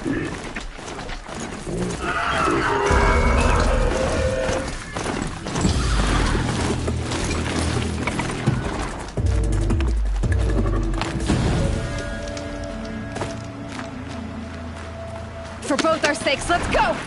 For both our sakes, let's go!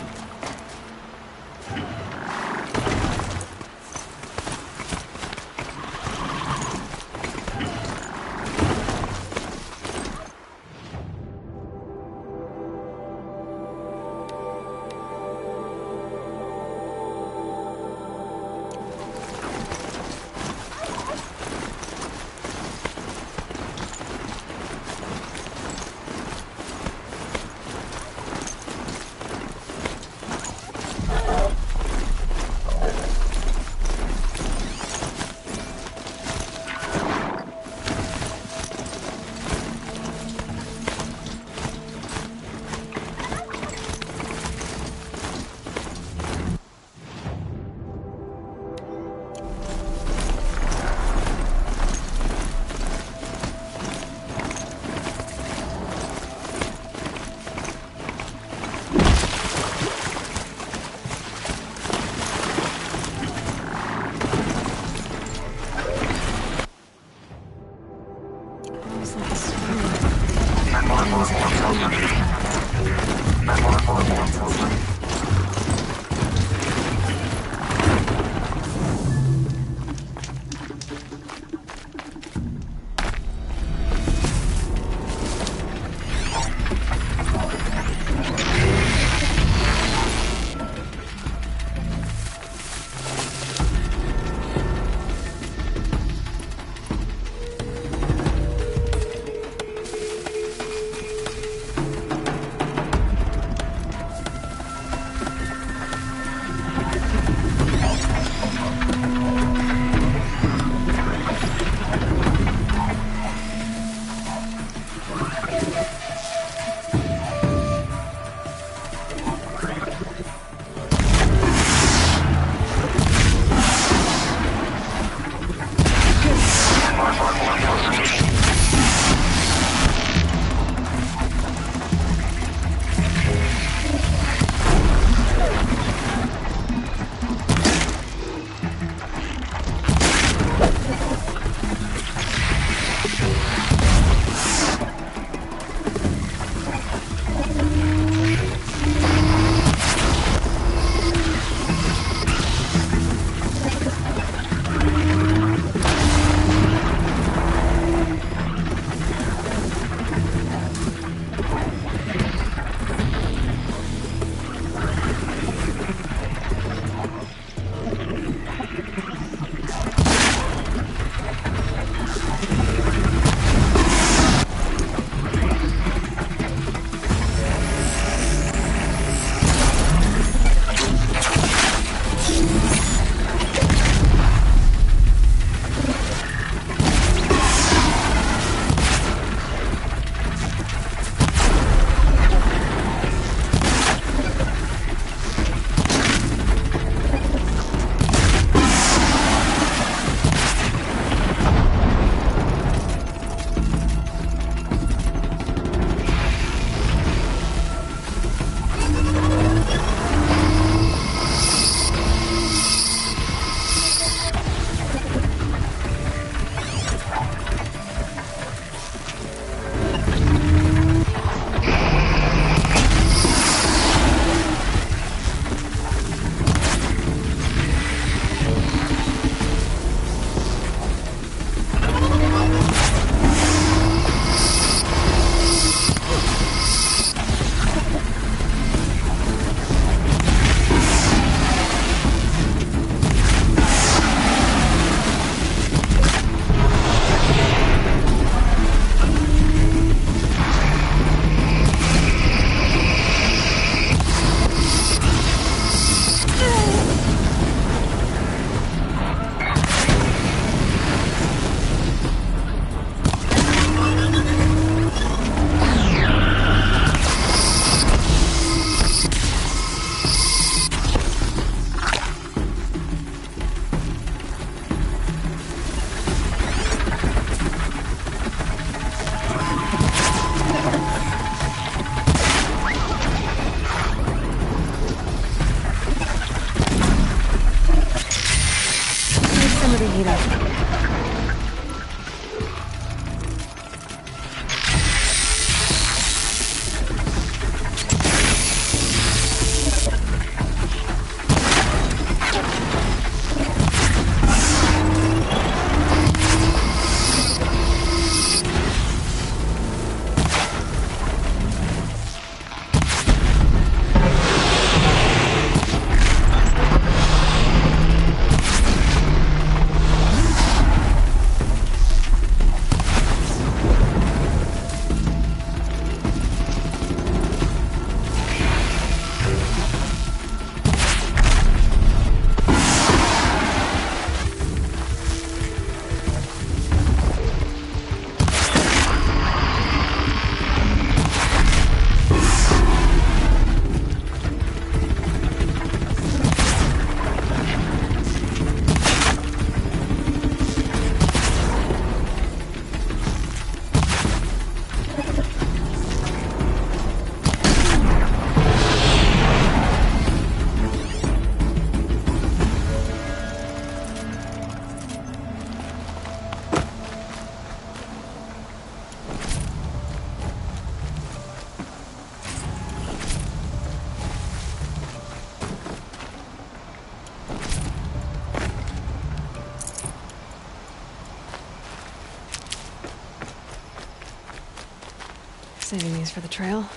Saving these for the trail.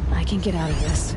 I can get out of this.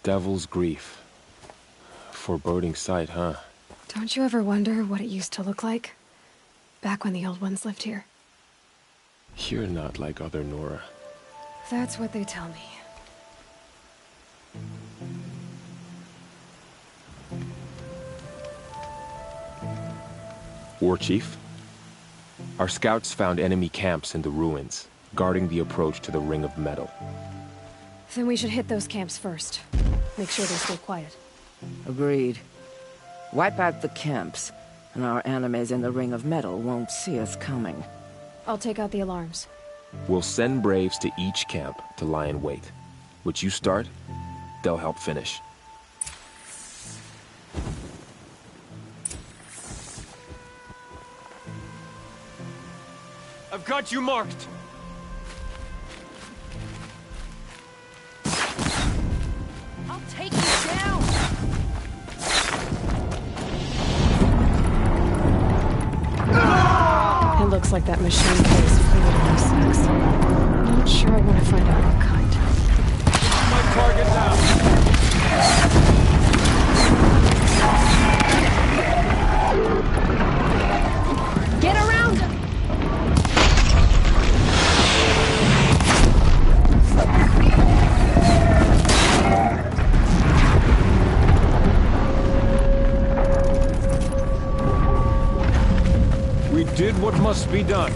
Devil's grief. Foreboding sight, huh? Don't you ever wonder what it used to look like? Back when the old ones lived here. You're not like other Nora. That's what they tell me. War Chief? Our scouts found enemy camps in the ruins, guarding the approach to the Ring of Metal. Then we should hit those camps first. Make sure they stay quiet. Agreed. Wipe out the camps, and our enemies in the Ring of Metal won't see us coming. I'll take out the alarms. We'll send Braves to each camp to lie in wait. Which you start, they'll help finish. I've got you marked! I'll take you down! It looks like that machine carries fluid in those sacks. Not sure I want to find out what kind. My target down! Get around him! We did what must be done.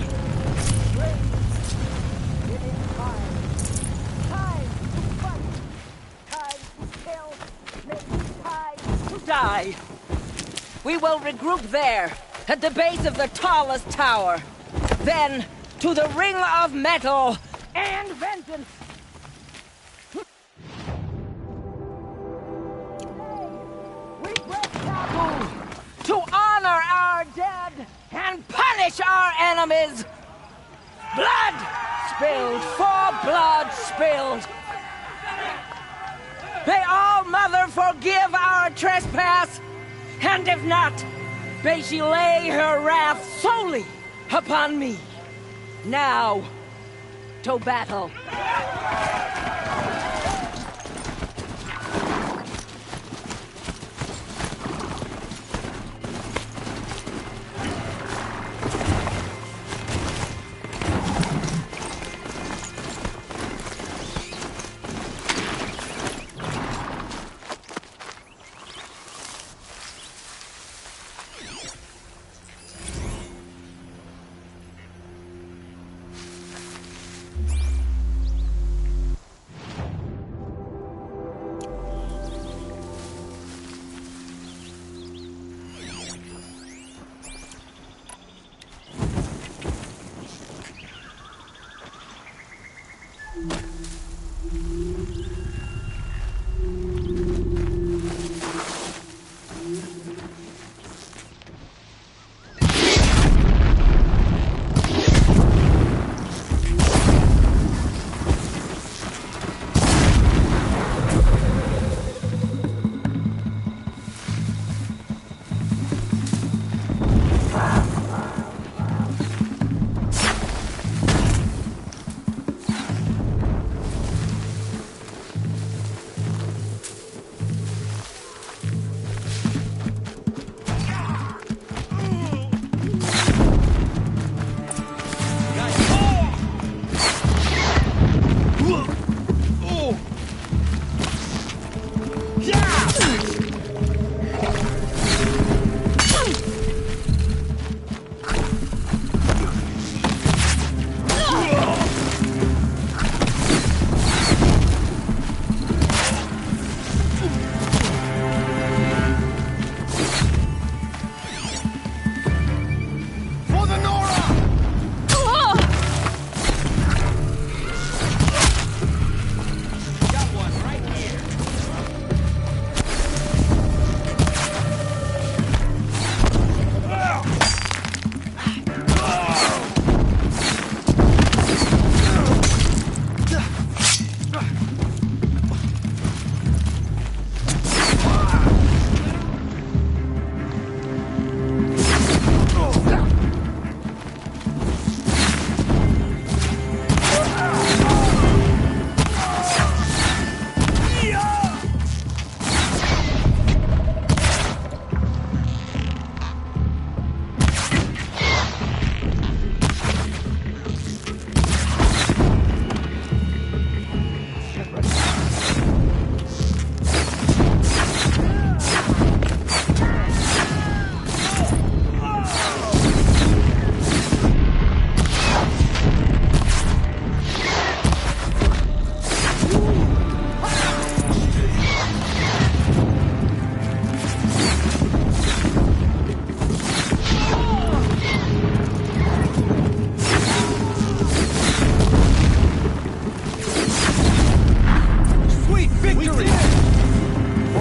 Die! We will regroup there, at the base of the tallest tower. Then, to the Ring of Metal and vengeance! We break taboo to honor our dead and punish our enemies! Blood spilled for blood spilled! May All-Mother forgive our trespass, and if not, may she lay her wrath solely upon me. Now, to battle.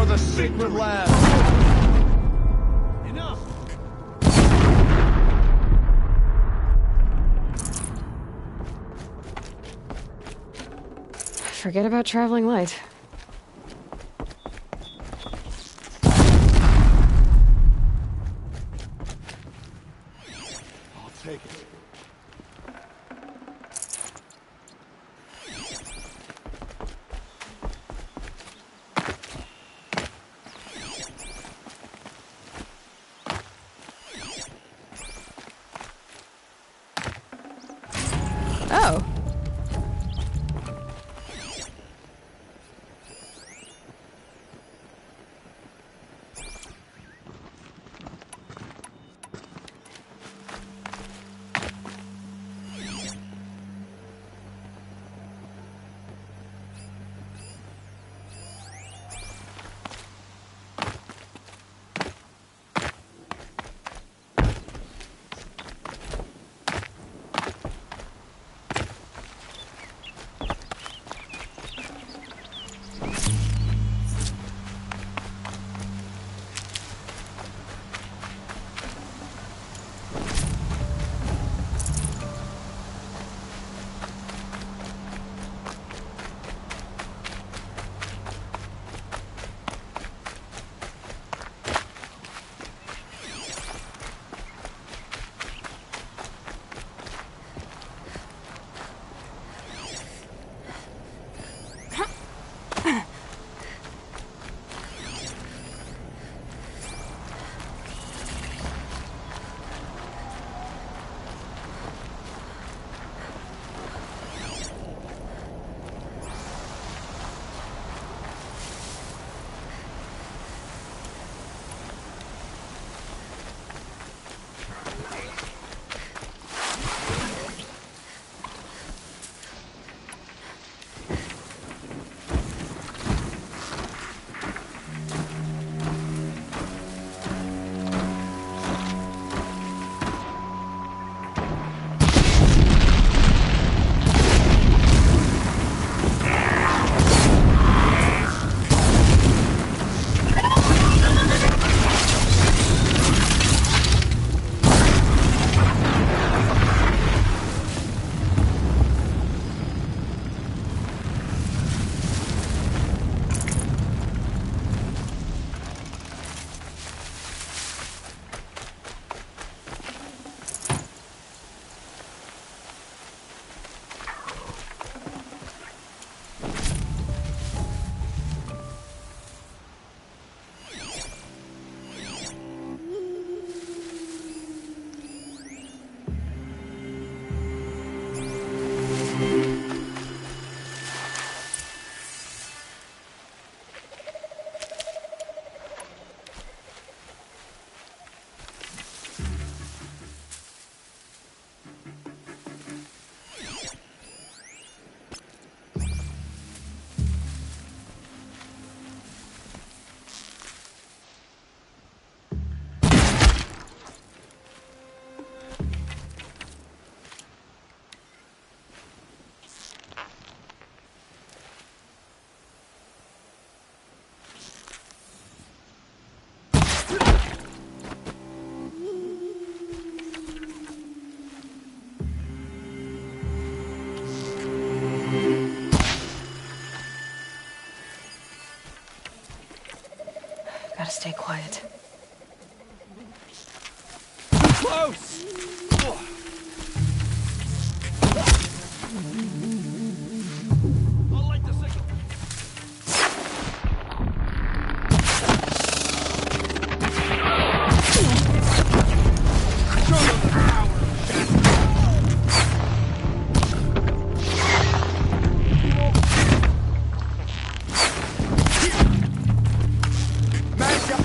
for the secret lab. Enough. Forget about traveling light. I'll take it. Oh. Gotta stay quiet. Close! I'll light the signal. Show them the power of Mash up.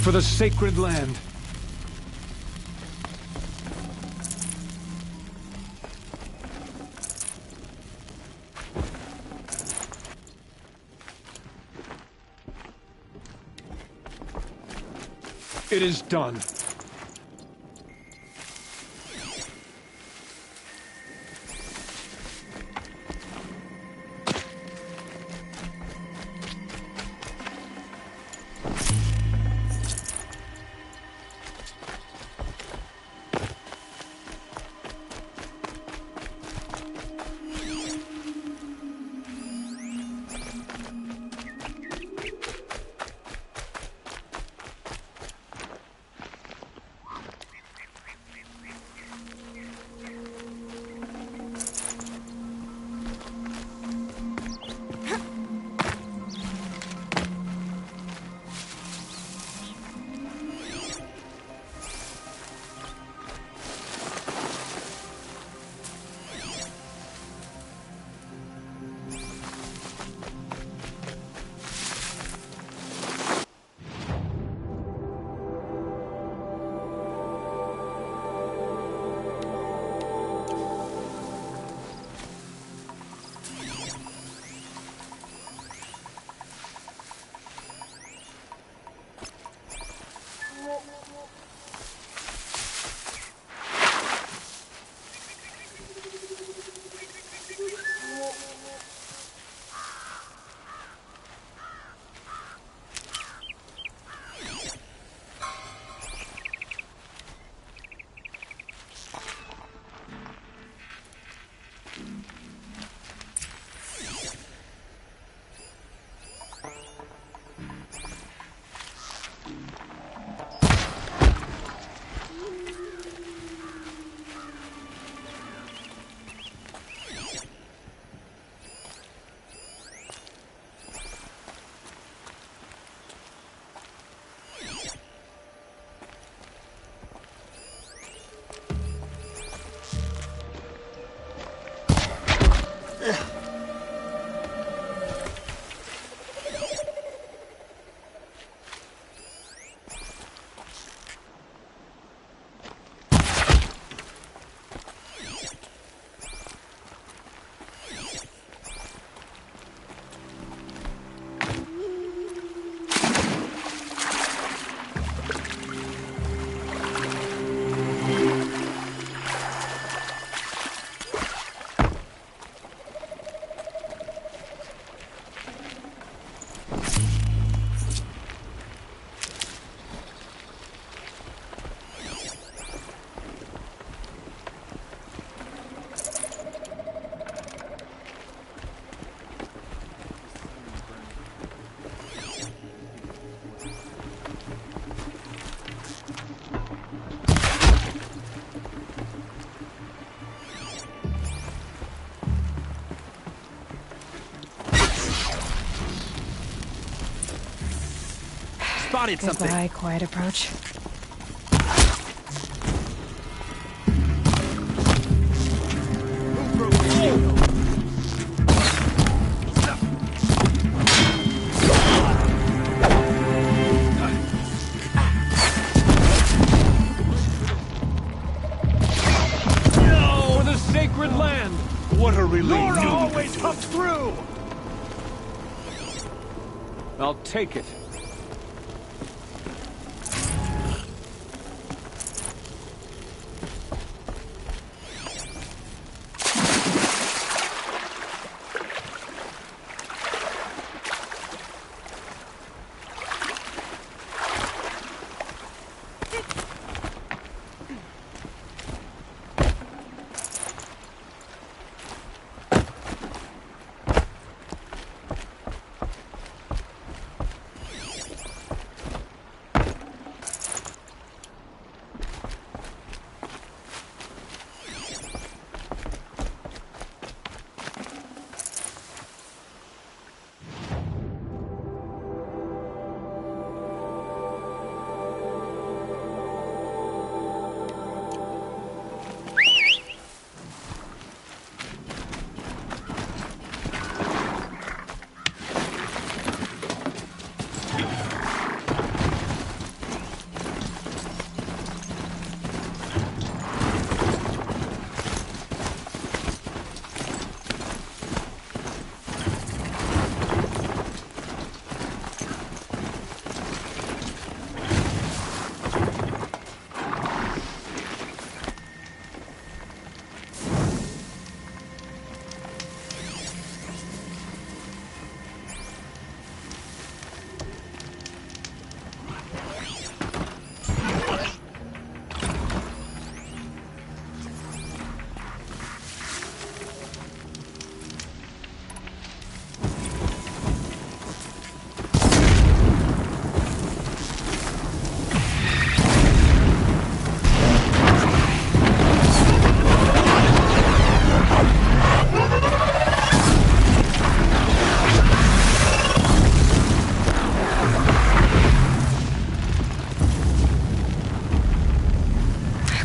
for the sacred land. It is done. Spotted something. Goodbye, quiet approach. For the sacred land! What a relief! Nora You always comes through! I'll take it.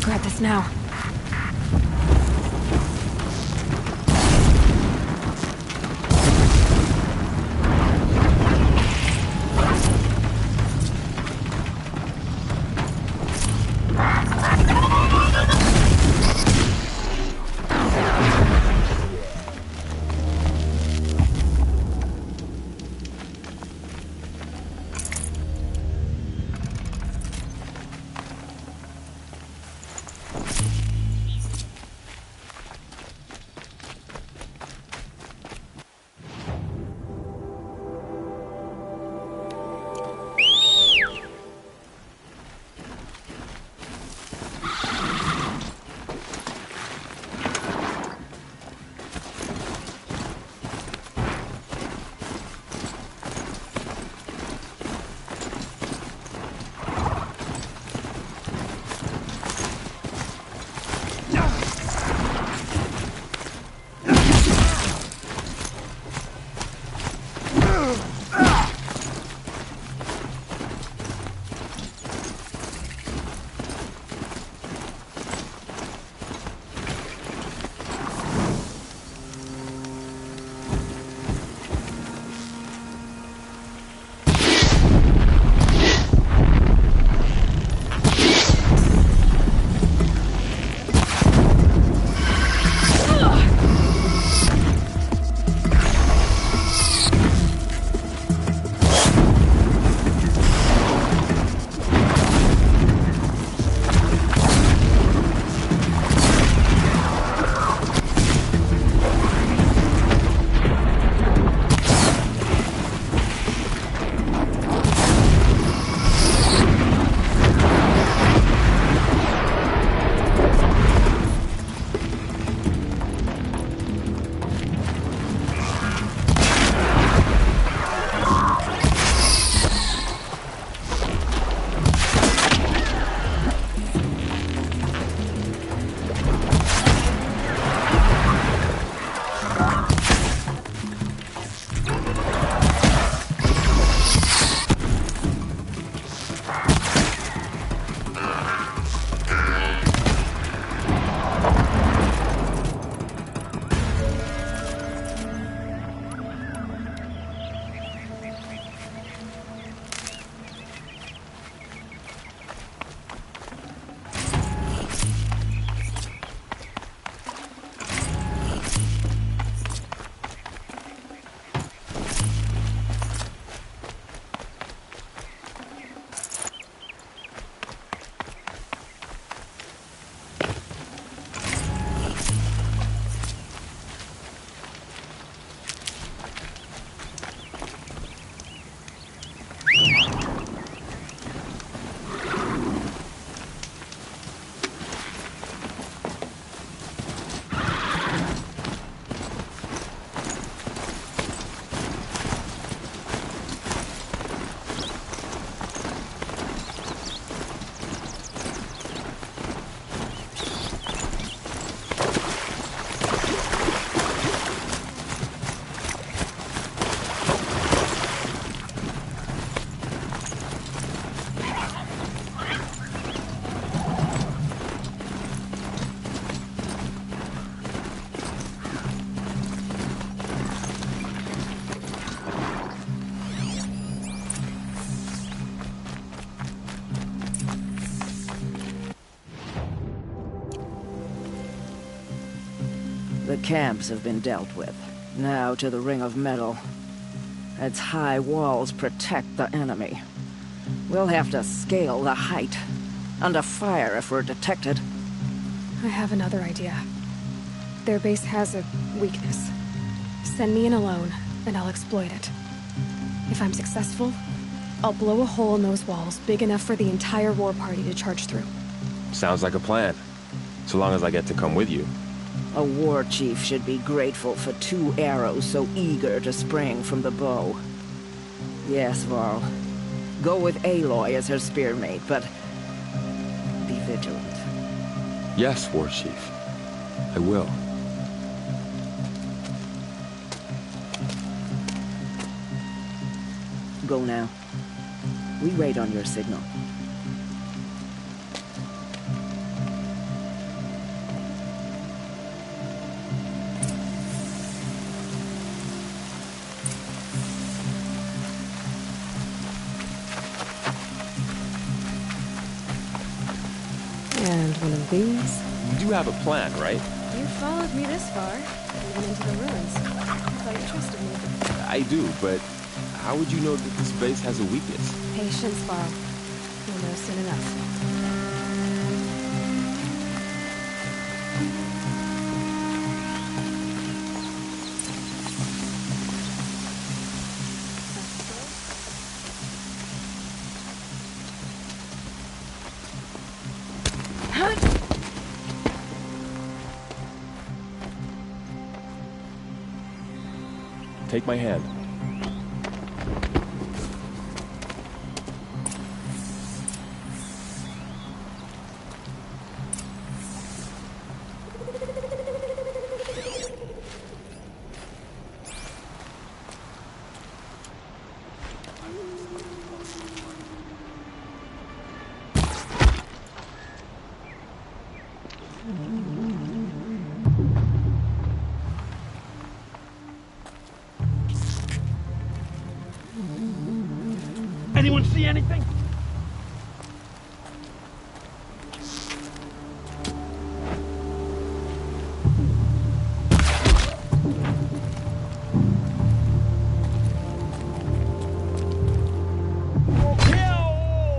Grab this now. The camps have been dealt with. Now to the Ring of Metal. Its high walls protect the enemy. We'll have to scale the height. Under fire if we're detected. I have another idea. Their base has a weakness. Send me in alone, and I'll exploit it. If I'm successful, I'll blow a hole in those walls big enough for the entire war party to charge through. Sounds like a plan. So long as I get to come with you. A war chief should be grateful for 2 arrows so eager to spring from the bow. Yes, Varl. Go with Aloy as her spearmate, but be vigilant. Yes, War Chief. I will. Go now. We wait on your signal. And one of these. You do have a plan, right? You followed me this far, even into the ruins. I thought you trusted me. I do, but how would you know that this base has a weakness? Patience, Varl. You'll know soon enough. Take my hand. Anyone see anything?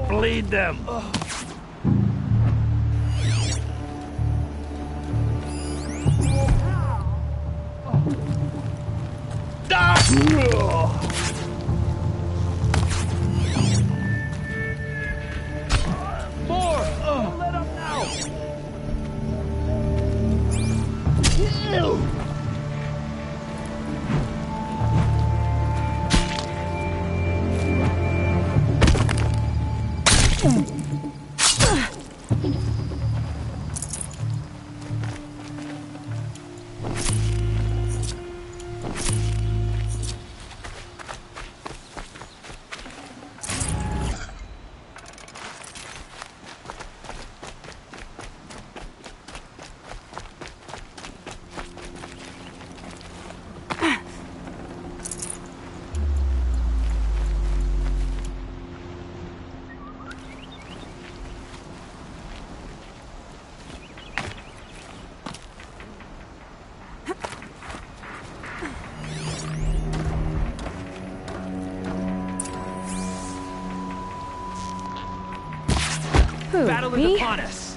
Bleed them. Let up now. Who, Battle is me? upon us.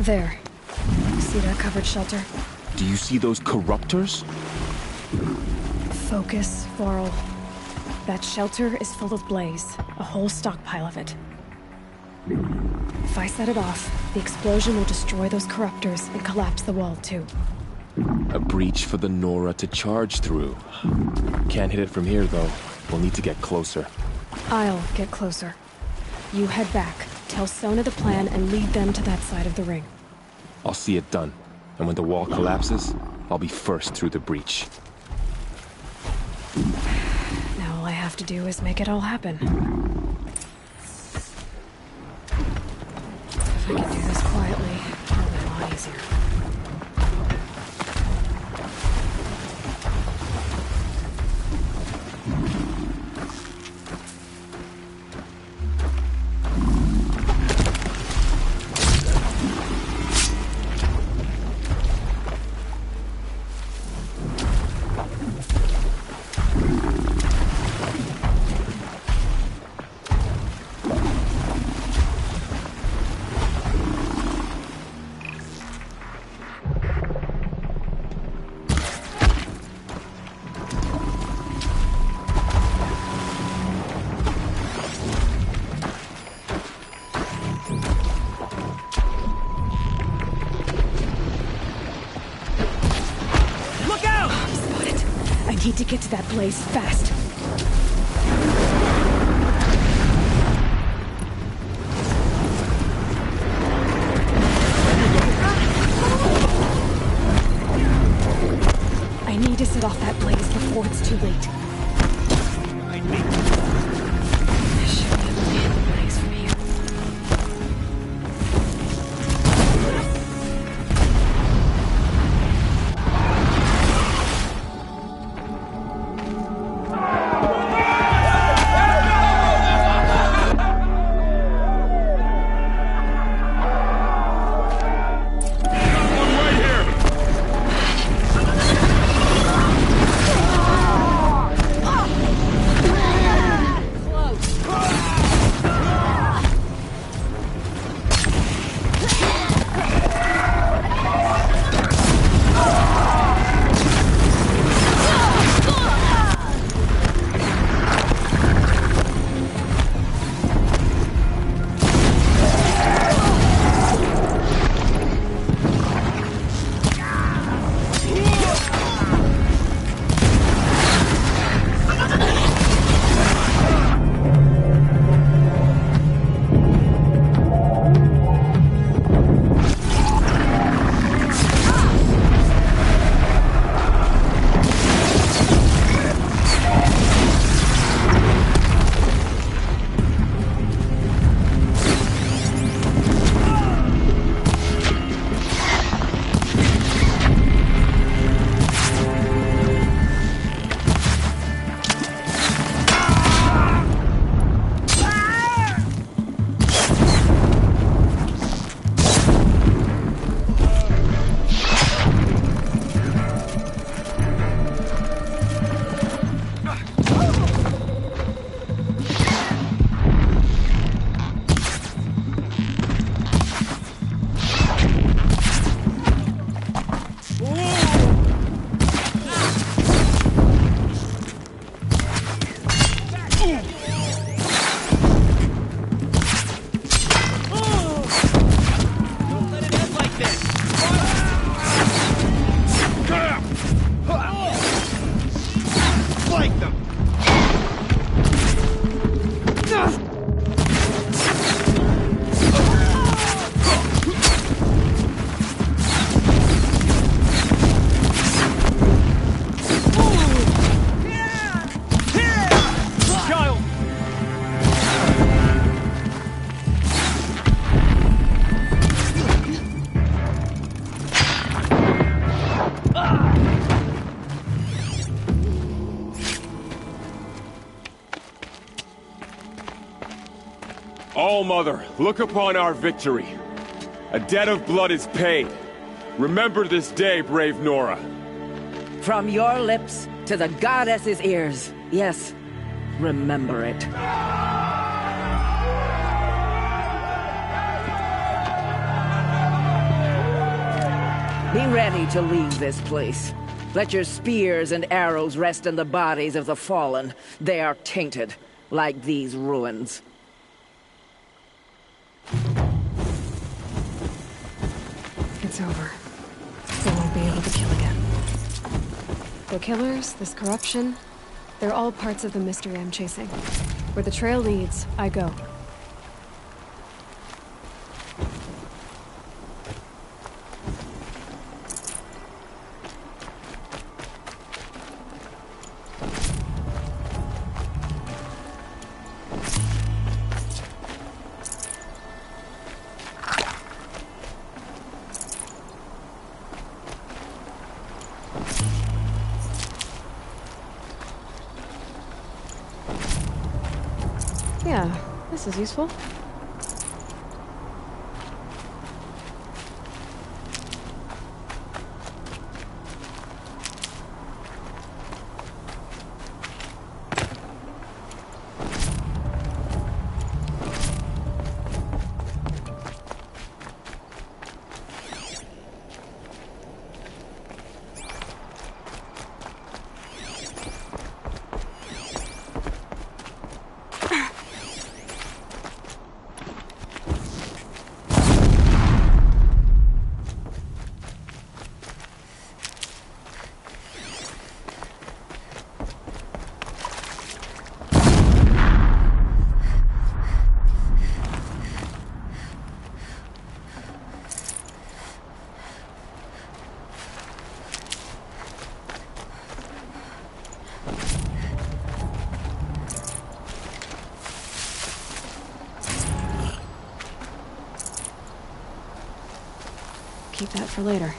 There. See that covered shelter? Do you see those corruptors? Focus, Varl. That shelter is full of blaze. A whole stockpile of it. If I set it off, the explosion will destroy those corruptors and collapse the wall, too. A breach for the Nora to charge through. Can't hit it from here, though. We'll need to get closer. I'll get closer. You head back, tell Sona the plan, and lead them to that side of the ring. I'll see it done. And when the wall collapses, I'll be first through the breach. Now all I have to do is make it all happen. If I can do this quietly, it'll be a lot easier. I need to get to that blaze fast. I need to set off that blaze before it's too late. I should have planned the blaze from here. All-Mother, look upon our victory. A debt of blood is paid. Remember this day, brave Nora. From your lips to the goddess's ears. Yes, remember it. Be ready to leave this place. Let your spears and arrows rest in the bodies of the fallen. They are tainted, like these ruins. It's over. They won't be able to kill again. The killers, this corruption, they're all parts of the mystery I'm chasing. Where the trail leads, I go. Yeah, this is useful. that for later.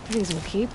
These will keep.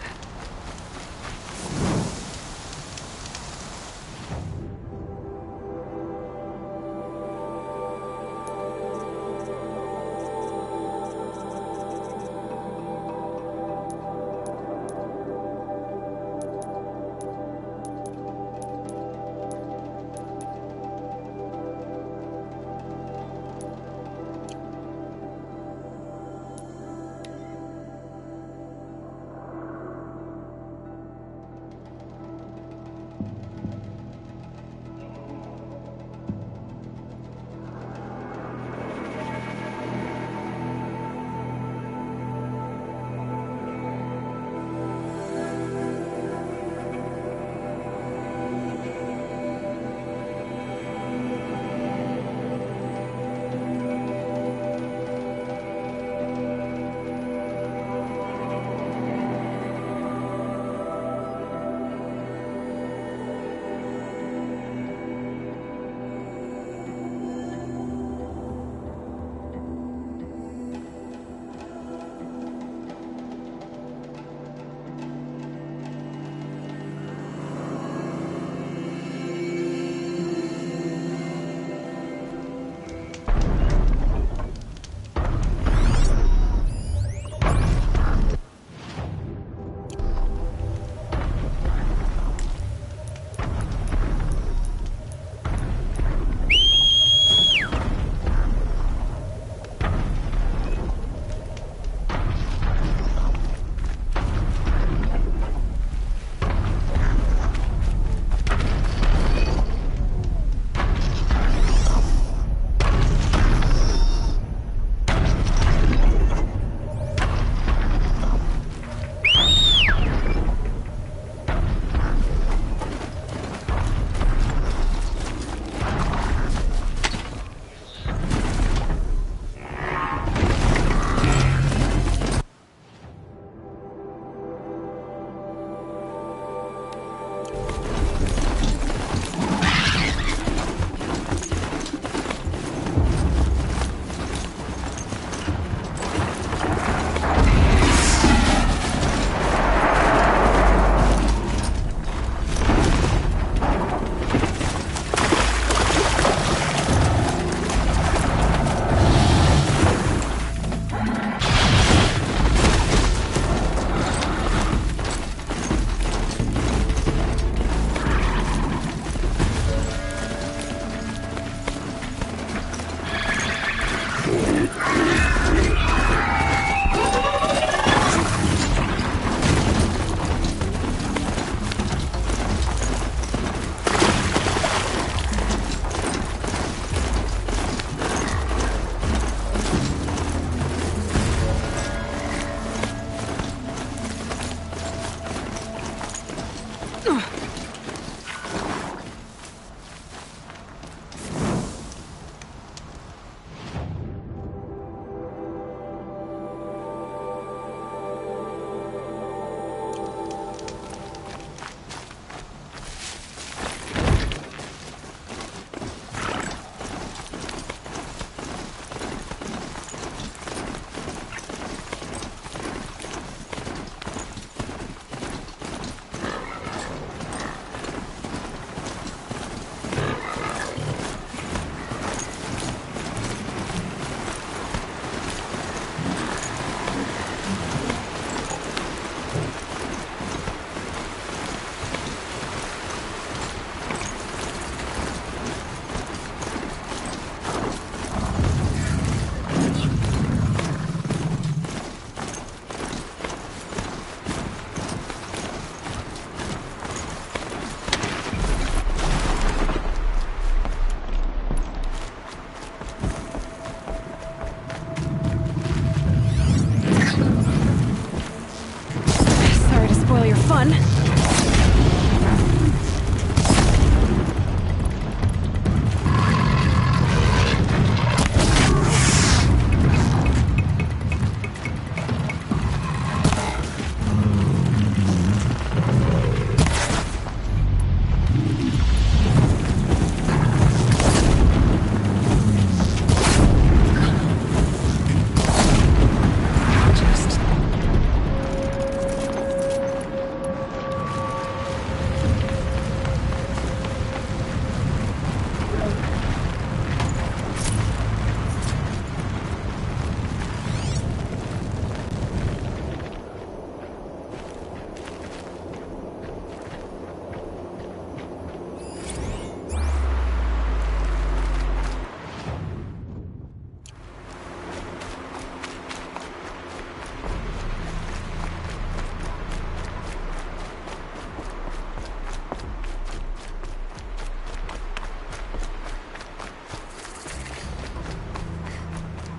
one.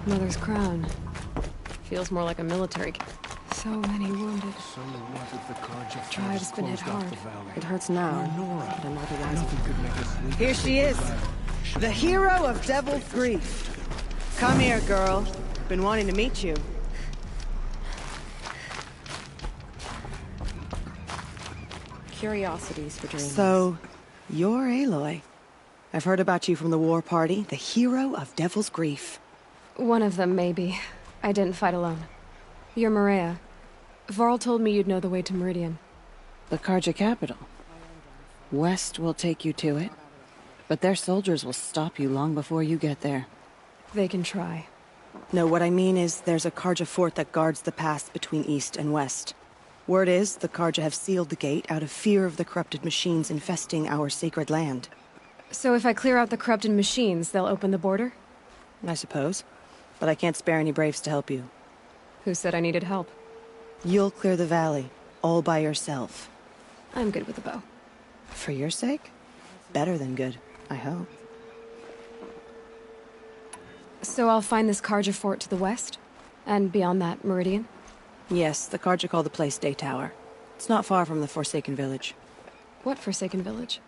Mother's crown. Feels more like a military. So many wounded. Tribe's been hit hard. It hurts now, but I'm otherwise. Here she is, the hero of Devil's Grief. Come here, girl. Been wanting to meet you. Curiosities for dreams. So, you're Aloy. I've heard about you from the war party, the hero of Devil's Grief. One of them, maybe. I didn't fight alone. You're Maria. Varl told me you'd know the way to Meridian. The Karja capital. West will take you to it, but their soldiers will stop you long before you get there. They can try. No, what I mean is there's a Karja fort that guards the pass between east and west. Word is the Karja have sealed the gate out of fear of the corrupted machines infesting our sacred land. So if I clear out the corrupted machines, they'll open the border? I suppose. But I can't spare any braves to help you. Who said I needed help? You'll clear the valley, all by yourself. I'm good with a bow. For your sake? Better than good, I hope. So I'll find this Karja fort to the west? And beyond that, Meridian? Yes, the Karja call the place Day Tower. It's not far from the Forsaken Village. What Forsaken Village?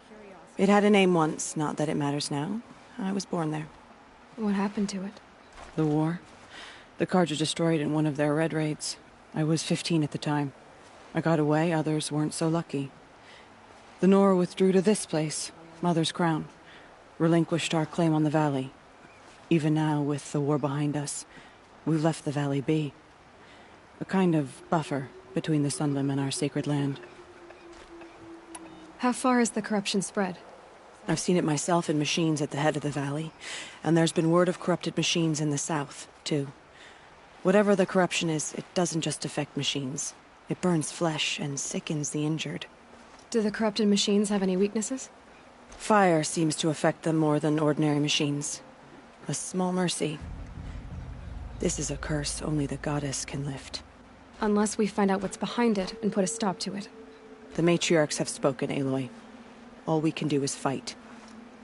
It had a name once, not that it matters now. I was born there. What happened to it? The war. The Karja destroyed in one of their red raids. I was 15 at the time. I got away, others weren't so lucky. The Nora withdrew to this place, Mother's Crown. Relinquished our claim on the valley. Even now, with the war behind us, we've left the valley be. A kind of buffer between the Sunlim and our sacred land. How far has the corruption spread? I've seen it myself in machines at the head of the valley, and there's been word of corrupted machines in the south, too. Whatever the corruption is, it doesn't just affect machines. It burns flesh and sickens the injured. Do the corrupted machines have any weaknesses? Fire seems to affect them more than ordinary machines. A small mercy. This is a curse only the goddess can lift. Unless we find out what's behind it and put a stop to it. The matriarchs have spoken, Aloy. All we can do is fight,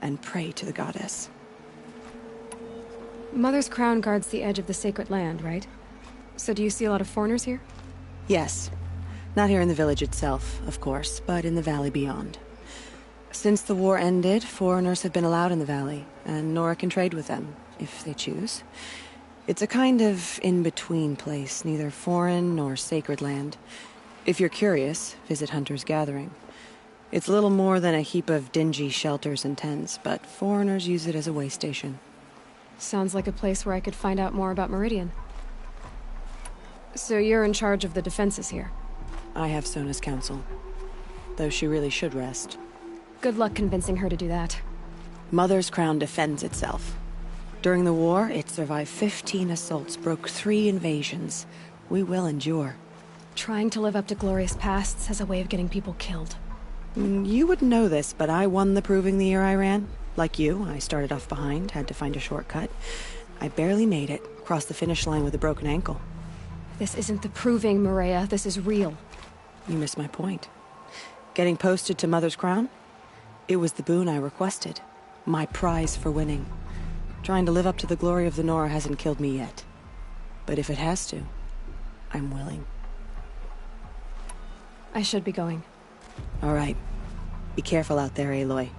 and pray to the goddess. Mother's Crown guards the edge of the sacred land, right? So do you see a lot of foreigners here? Yes. Not here in the village itself, of course, but in the valley beyond. Since the war ended, foreigners have been allowed in the valley, and Nora can trade with them, if they choose. It's a kind of in-between place, neither foreign nor sacred land. If you're curious, visit Hunter's Gathering. It's little more than a heap of dingy shelters and tents, but foreigners use it as a way station. Sounds like a place where I could find out more about Meridian. So you're in charge of the defenses here? I have Sona's counsel. Though she really should rest. Good luck convincing her to do that. Mother's Crown defends itself. During the war, it survived 15 assaults, broke 3 invasions. We will endure. Trying to live up to glorious pasts has a way of getting people killed. You wouldn't know this, but I won the proving the year I ran. Like you, I started off behind, had to find a shortcut. I barely made it, crossed the finish line with a broken ankle. This isn't the proving, Maria. This is real. You missed my point. Getting posted to Mother's Crown? It was the boon I requested. My prize for winning. Trying to live up to the glory of the Nora hasn't killed me yet. But if it has to, I'm willing. I should be going. All right. Be careful out there, Aloy.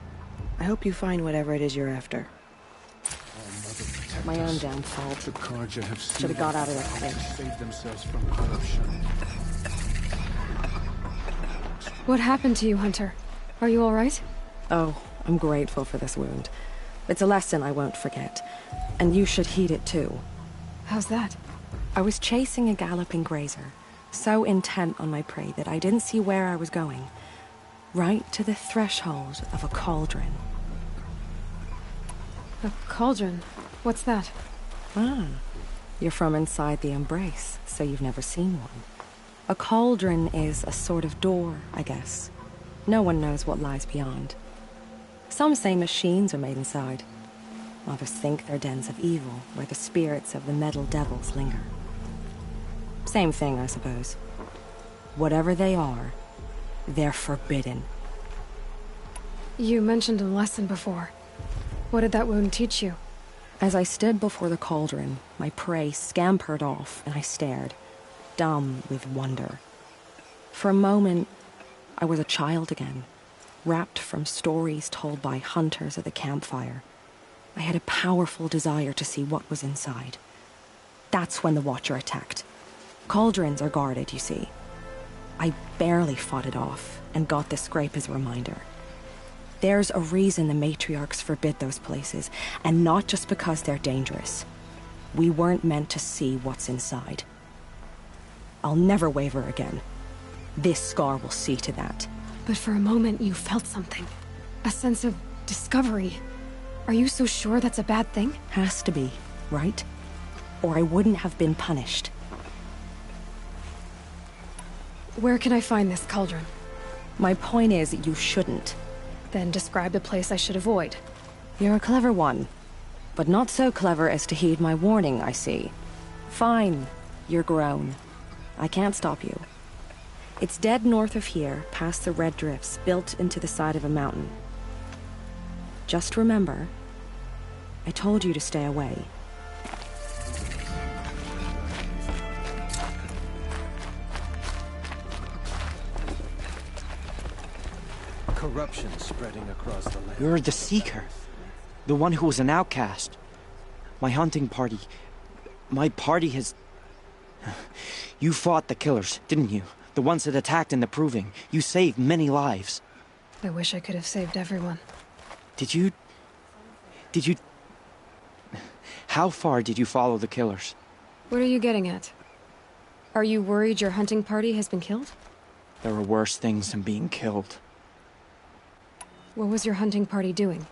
I hope you find whatever it is you're after. My own downfall. The Carja have Should have got out of there quick. saved themselves from corruption. What happened to you, Hunter? Are you all right? Oh, I'm grateful for this wound. It's a lesson I won't forget. And you should heed it too. How's that? I was chasing a galloping grazer, so intent on my prey that I didn't see where I was going. Right to the threshold of a cauldron. A cauldron? What's that? Ah, you're from inside the Embrace, so you've never seen one. A cauldron is a sort of door, I guess. No one knows what lies beyond. Some say machines are made inside. Others think they're dens of evil, where the spirits of the metal devils linger. Same thing, I suppose. Whatever they are, they're forbidden. You mentioned a lesson before. What did that wound teach you? As I stood before the cauldron, my prey scampered off, and I stared, dumb with wonder. For a moment, I was a child again, wrapped from stories told by hunters at the campfire. I had a powerful desire to see what was inside. That's when the Watcher attacked. Cauldrons are guarded, you see. I barely fought it off, and got this scrape as a reminder. There's a reason the matriarchs forbid those places, and not just because they're dangerous. We weren't meant to see what's inside. I'll never waver again. This scar will see to that. But for a moment you felt something. A sense of discovery. Are you so sure that's a bad thing? Has to be, right? Or I wouldn't have been punished. Where can I find this cauldron? My point is, you shouldn't. Then describe the place I should avoid. You're a clever one. But not so clever as to heed my warning, I see. Fine, you're grown. I can't stop you. It's dead north of here, past the red drifts, built into the side of a mountain. Just remember, I told you to stay away. Corruption spreading across the land. You're the Seeker. The one who was an outcast. My hunting party. My party has... You fought the killers, didn't you? The ones that attacked in the Proving. You saved many lives. I wish I could have saved everyone. Did you... How far did you follow the killers? What are you getting at? Are you worried your hunting party has been killed? There are worse things than being killed. What was your hunting party doing?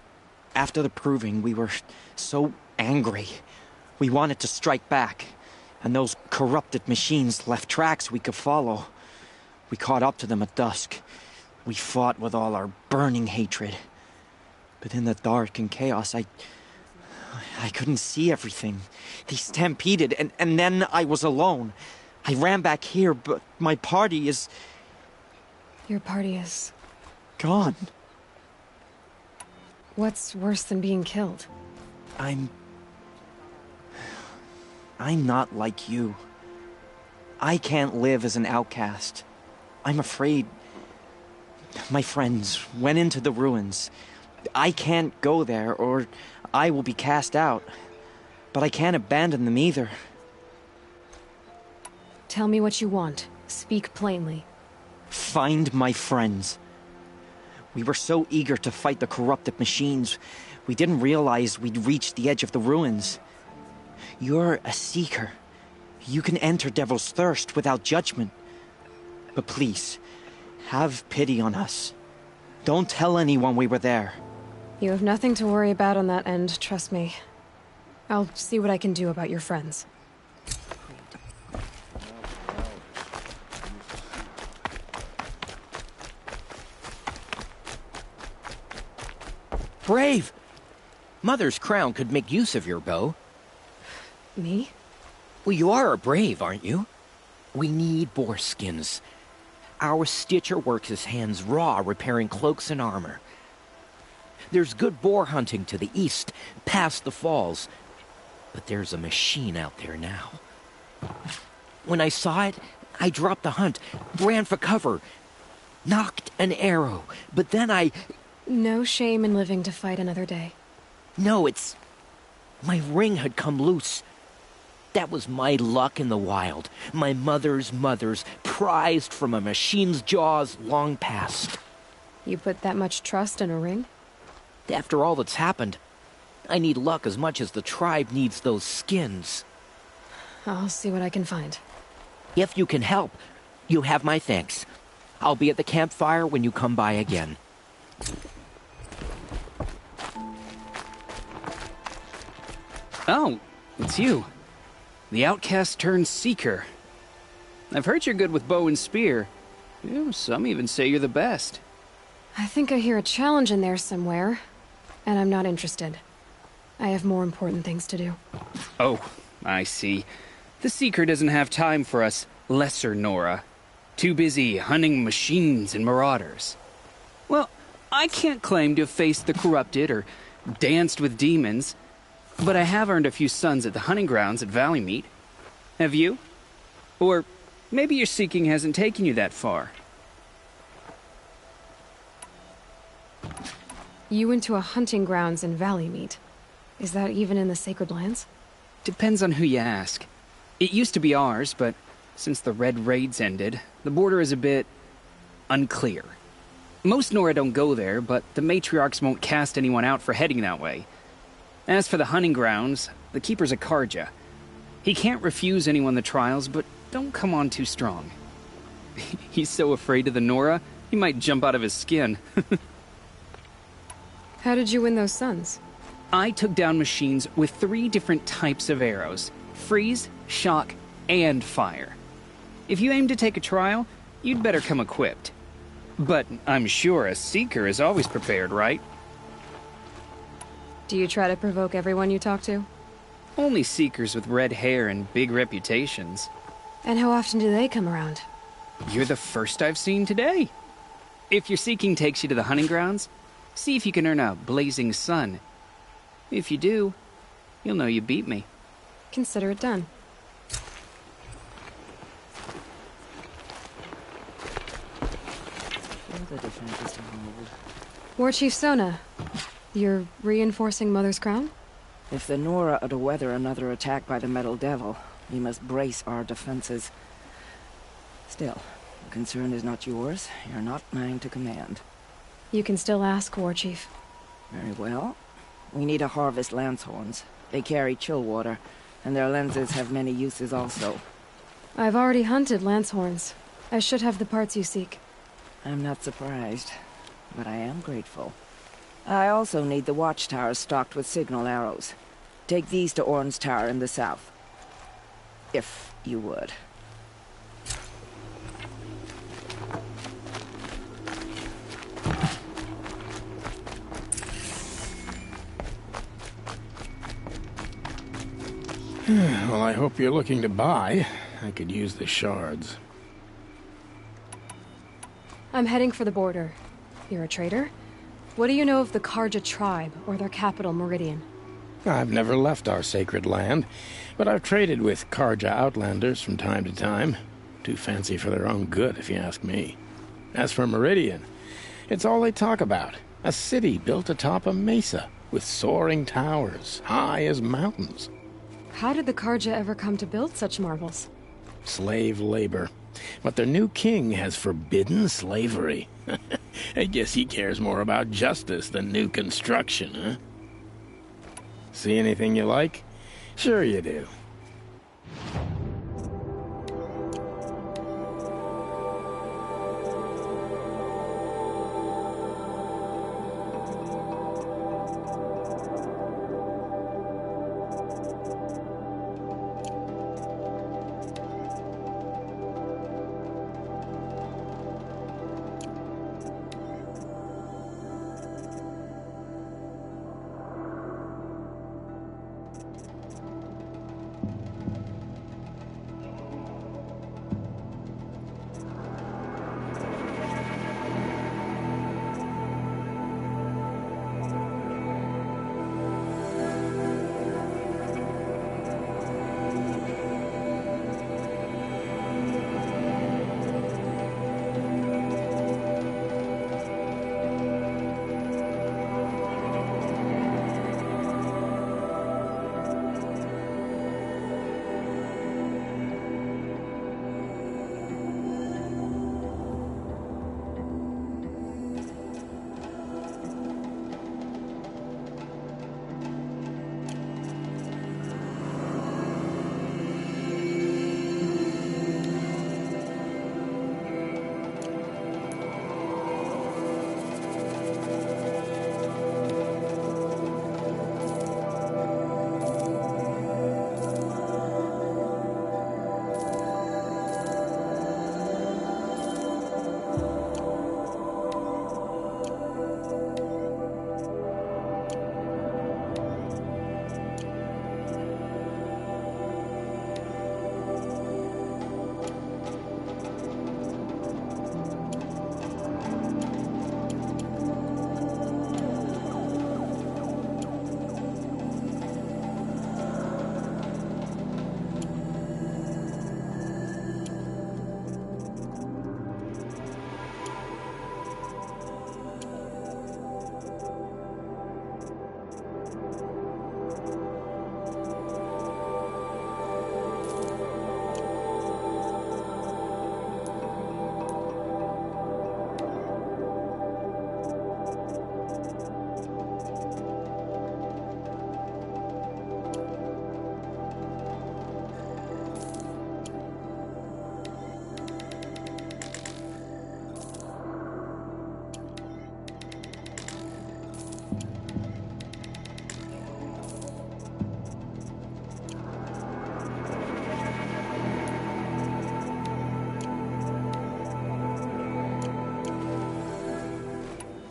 After the Proving, we were so angry. We wanted to strike back. And those corrupted machines left tracks we could follow. We caught up to them at dusk. We fought with all our burning hatred. But in the dark and chaos, I couldn't see everything. They stampeded, and then I was alone. I ran back here, but my party is... Your party is... gone. What's worse than being killed? I'm not like you. I can't live as an outcast. I'm afraid... My friends went into the ruins. I can't go there, or I will be cast out. But I can't abandon them either. Tell me what you want. Speak plainly. Find my friends. We were so eager to fight the corrupted machines, we didn't realize we'd reached the edge of the ruins. You're a Seeker. You can enter Devil's Thirst without judgment. But please, have pity on us. Don't tell anyone we were there. You have nothing to worry about on that end, trust me. I'll see what I can do about your friends. Brave! Mother's crown could make use of your bow. Me? Well, you are a brave, aren't you? We need boar skins. Our stitcher works his hands raw repairing cloaks and armor. There's good boar hunting to the east, past the falls. But there's a machine out there now. When I saw it, I dropped the hunt, ran for cover, Knocked an arrow, but then I... No shame in living to fight another day. No, it's... My ring had come loose. That was my luck in the wild. My mother's prized from a machine's jaws long past. You put that much trust in a ring? After all that's happened, I need luck as much as the tribe needs those skins. I'll see what I can find. If you can help, you have my thanks. I'll be at the campfire when you come by again. Oh, it's you. The outcast turned seeker. I've heard you're good with bow and spear. Some even say you're the best. I think I hear a challenge in there somewhere, and I'm not interested. I have more important things to do. Oh, I see. The seeker doesn't have time for us lesser Nora. Too busy hunting machines and marauders. Well, I can't claim to have faced the corrupted or danced with demons, but I have earned a few sons at the hunting grounds at Valleymeet. Have you? Or maybe your seeking hasn't taken you that far. You went to a hunting grounds in Valleymeet. Is that even in the Sacred Lands? Depends on who you ask. It used to be ours, but since the Red Raids ended, the border is a bit unclear. Most Nora don't go there, but the matriarchs won't cast anyone out for heading that way. As for the hunting grounds, the keeper's a Karja. He can't refuse anyone the trials, but don't come on too strong. He's so afraid of the Nora, he might jump out of his skin. How did you win those sons? I took down machines with 3 different types of arrows: freeze, shock, and fire. If you aim to take a trial, you'd better come equipped. But I'm sure a seeker is always prepared, right? Do you try to provoke everyone you talk to? Only seekers with red hair and big reputations. And how often do they come around? You're the first I've seen today. If your seeking takes you to the hunting grounds, see if you can earn a blazing sun. If you do, you'll know you beat me. Consider it done. War Chief Sona, you're reinforcing Mother's Crown? If the Nora are to weather another attack by the Metal Devil, we must brace our defenses. Still, the concern is not yours. You're not mine to command. You can still ask, War Chief. Very well. We need to harvest Lancehorns. They carry chill water, and their lenses have many uses also. I've already hunted Lancehorns. I should have the parts you seek. I'm not surprised, but I am grateful. I also need the watchtowers stocked with signal arrows. Take these to Orn's Tower in the south. If you would. Well, I hope you're looking to buy. I could use the shards. I'm heading for the border. You're a trader? What do you know of the Karja tribe, or their capital, Meridian? I've never left our sacred land, but I've traded with Karja outlanders from time to time. Too fancy for their own good, if you ask me. As for Meridian, it's all they talk about. A city built atop a mesa, with soaring towers, high as mountains. How did the Karja ever come to build such marvels? Slave labor. But their new king has forbidden slavery. I guess he cares more about justice than new construction, huh? See anything you like? Sure you do.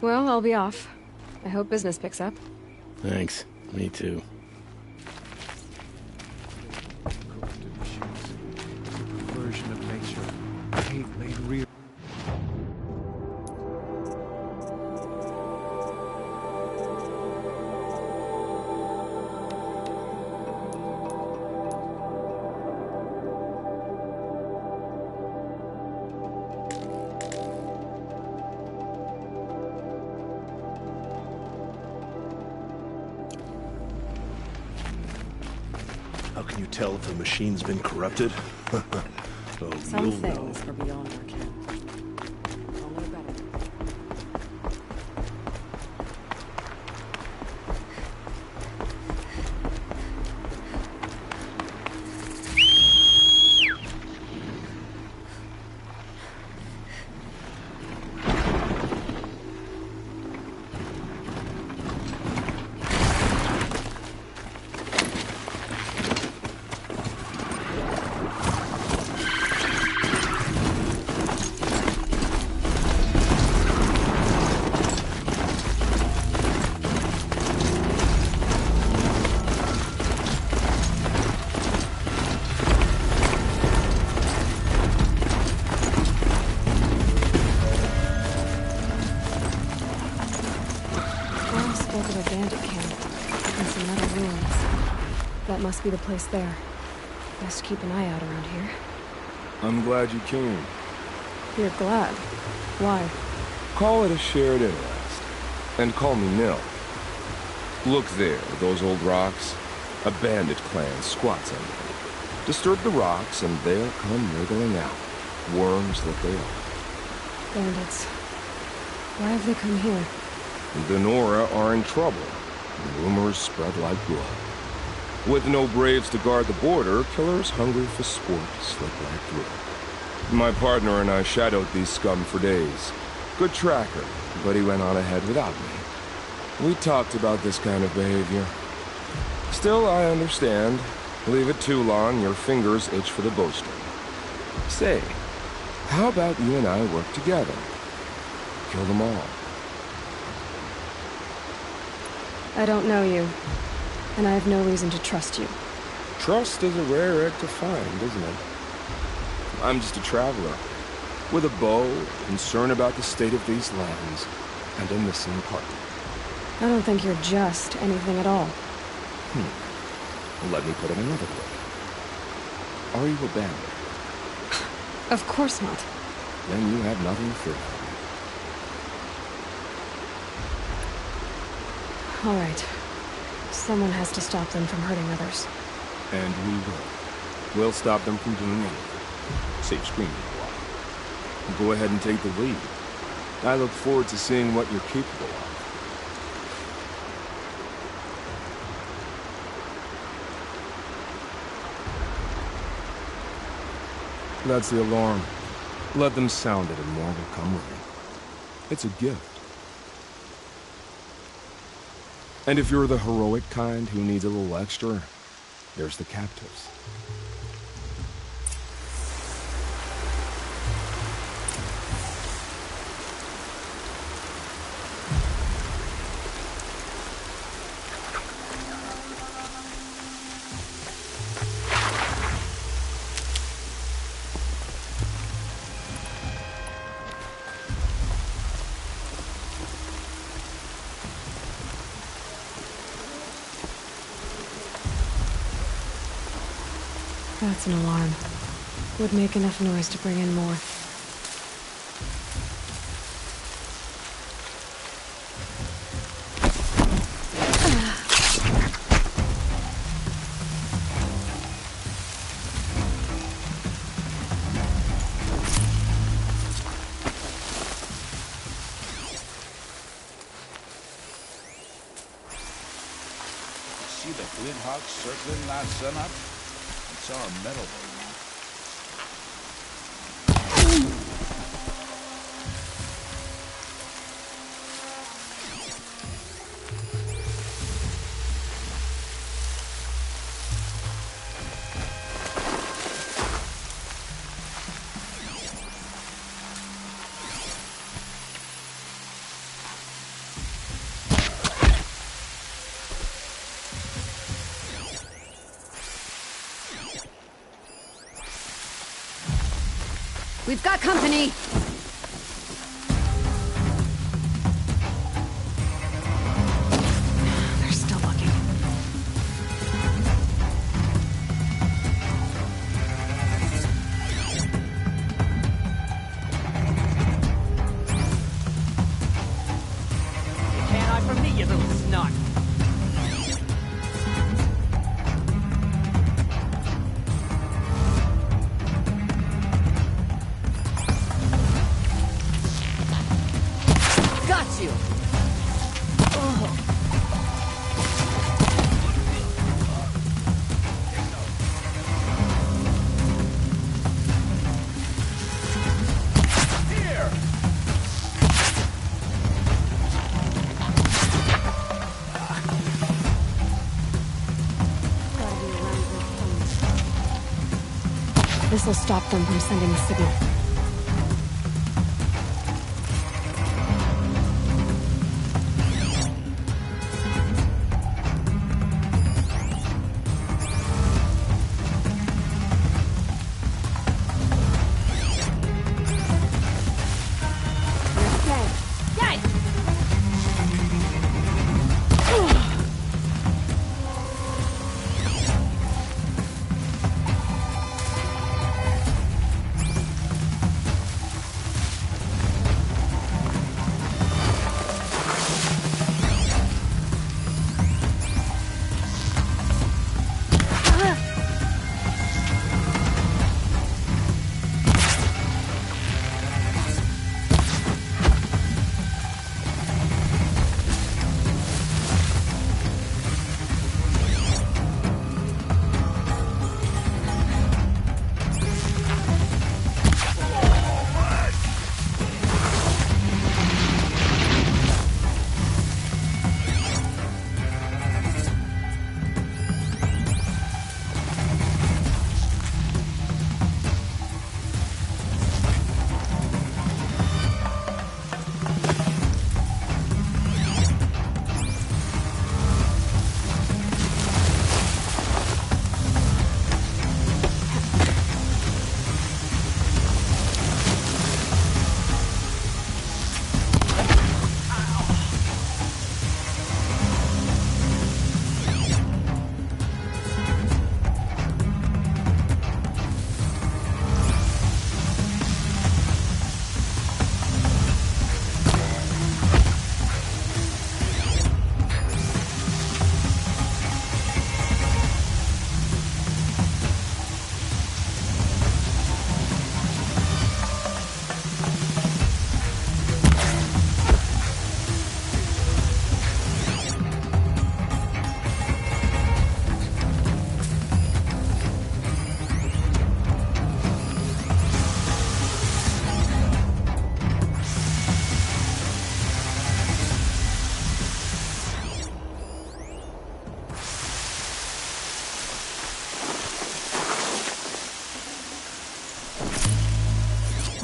Well, I'll be off. I hope business picks up. Thanks. Me too. Version of nature. Hate made real. How can you tell if the machine's been corrupted? Oh, Some you'll know. things are beyond our ken. I'll know better. Spoke of a bandit camp and some metal ruins. That must be the place there. Best keep an eye out around here. I'm glad you came. You're glad? Why? Call it a shared interest. And call me Nil. Look there, those old rocks. A bandit clan squats under them. Disturb the rocks and they'll come wriggling out. Worms that they are. Bandits. Why have they come here? The Nora are in trouble. Rumors spread like blood. With no braves to guard the border, killers hungry for sport slip right through. My partner and I shadowed these scum for days. Good tracker, but he went on ahead without me. We talked about this kind of behavior. Still, I understand. Leave it too long, your fingers itch for the bowstring. Say, how about you and I work together? Kill them all. I don't know you, and I have no reason to trust you. Trust is a rare egg to find, isn't it? I'm just a traveler, with a bow, concern about the state of these lands, and a missing partner. I don't think you're just anything at all. Let me put it another way. Are you a bandit? Of course not. Then you have nothing to fear from me. All right. Someone has to stop them from hurting others. And we will. We'll stop them from doing anything. Save screaming a while. Go ahead and take the lead. I look forward to seeing what you're capable of. That's the alarm. Let them sound it and more will come with it. It's a gift. And if you're the heroic kind who needs a little extra, there's the captives. That's an alarm. Would make enough noise to bring in more. See the Twin Hawks circling that sunup? It's our metal they want. We've got company! They're still looking. You can't hide from me, you little snot! Got you! This'll stop them from sending a signal.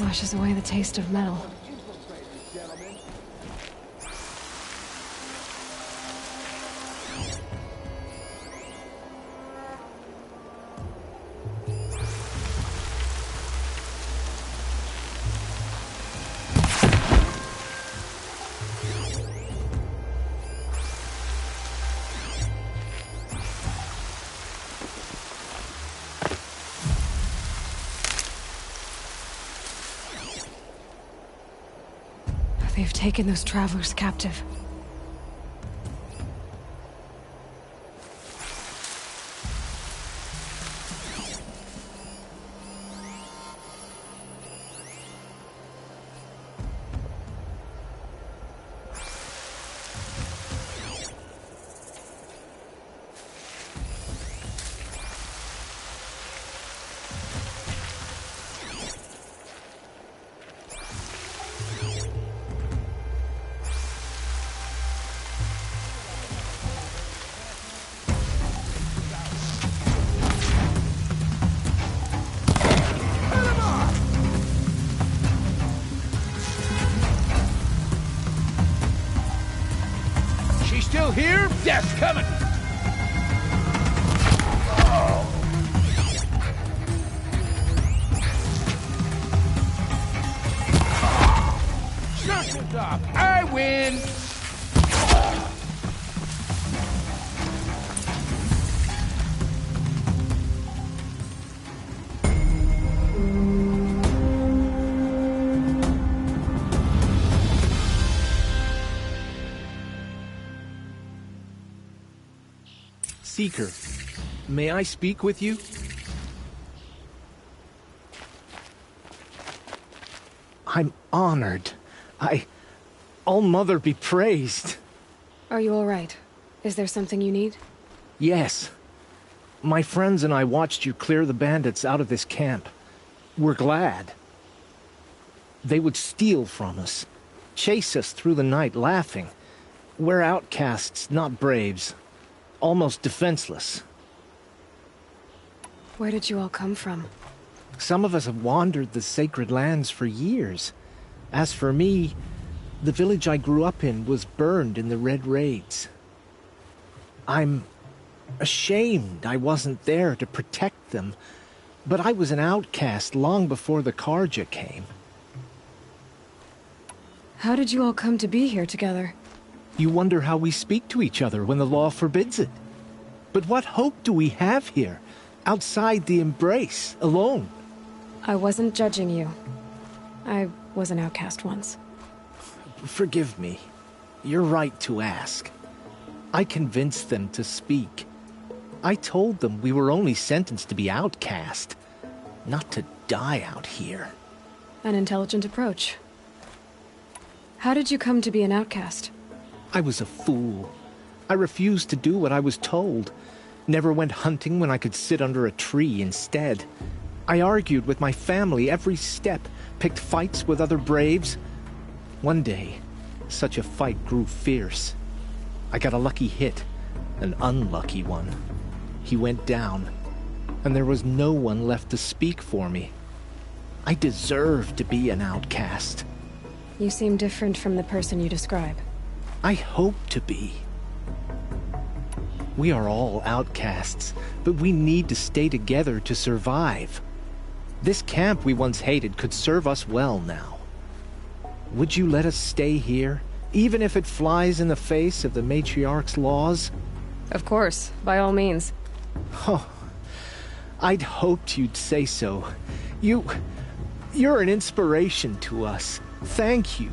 Washes away the taste of metal. They've taken those travelers captive. Still here? Death's coming! Stop. I win! Seeker, may I speak with you? I'm honored. All-Mother be praised. Are you all right? Is there something you need? Yes. My friends and I watched you clear the bandits out of this camp. We're glad. They would steal from us, chase us through the night laughing. We're outcasts, not braves. Almost defenseless. Where did you all come from? Some of us have wandered the sacred lands for years. As for me, the village I grew up in was burned in the Red Raids. I'm ashamed I wasn't there to protect them, but I was an outcast long before the Karja came. How did you all come to be here together? You wonder how we speak to each other when the law forbids it. But what hope do we have here, outside the embrace, alone? I wasn't judging you. I was an outcast once. Forgive me. You're right to ask. I convinced them to speak. I told them we were only sentenced to be outcast, not to die out here. An intelligent approach. How did you come to be an outcast? I was a fool. I refused to do what I was told. Never went hunting when I could sit under a tree instead. I argued with my family every step, picked fights with other braves. One day, such a fight grew fierce. I got a lucky hit, an unlucky one. He went down, and there was no one left to speak for me. I deserved to be an outcast. You seem different from the person you describe. I hope to be. We are all outcasts, but we need to stay together to survive. This camp we once hated could serve us well now. Would you let us stay here, even if it flies in the face of the matriarch's laws? Of course, by all means. Oh, I'd hoped you'd say so. You're an inspiration to us. Thank you.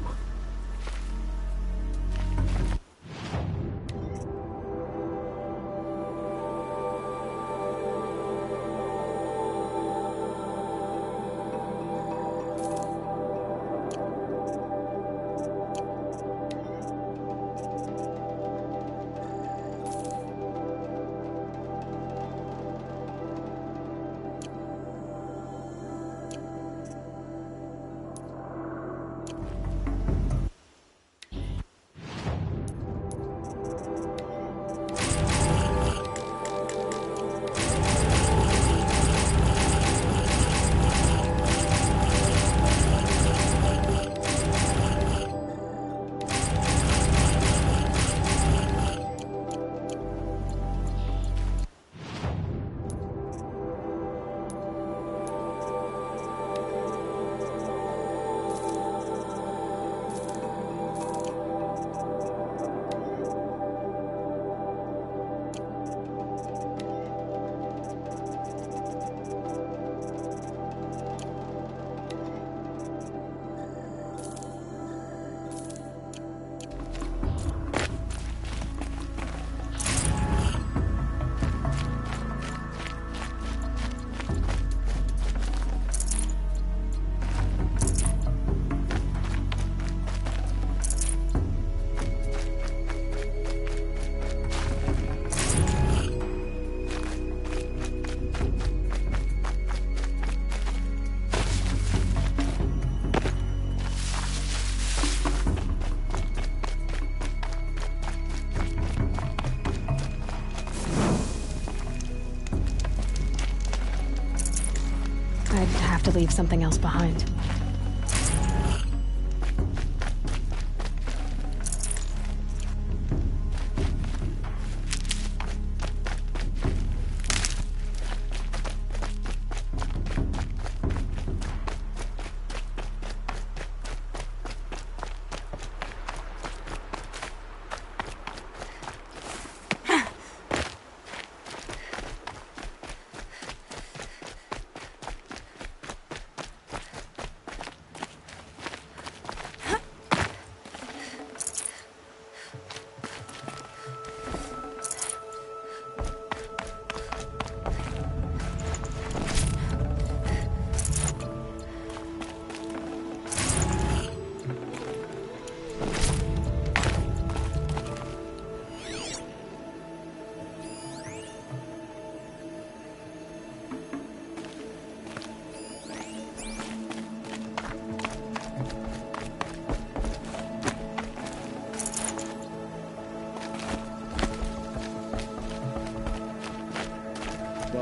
I'd have to leave something else behind.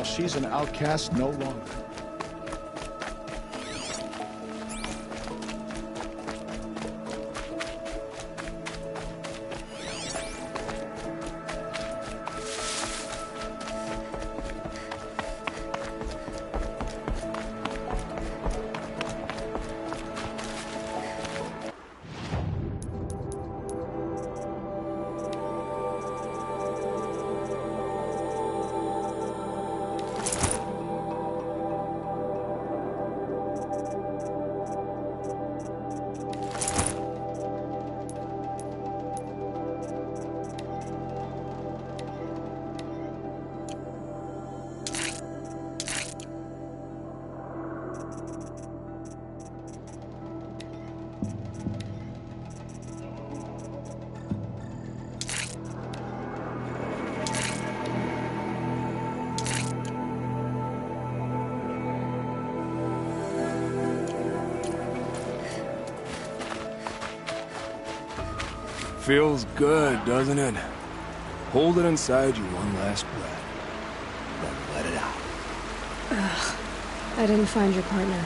Well, she's an outcast no longer. Feels good, doesn't it? Hold it inside you one last breath. Then let it out. Ugh. I didn't find your partner.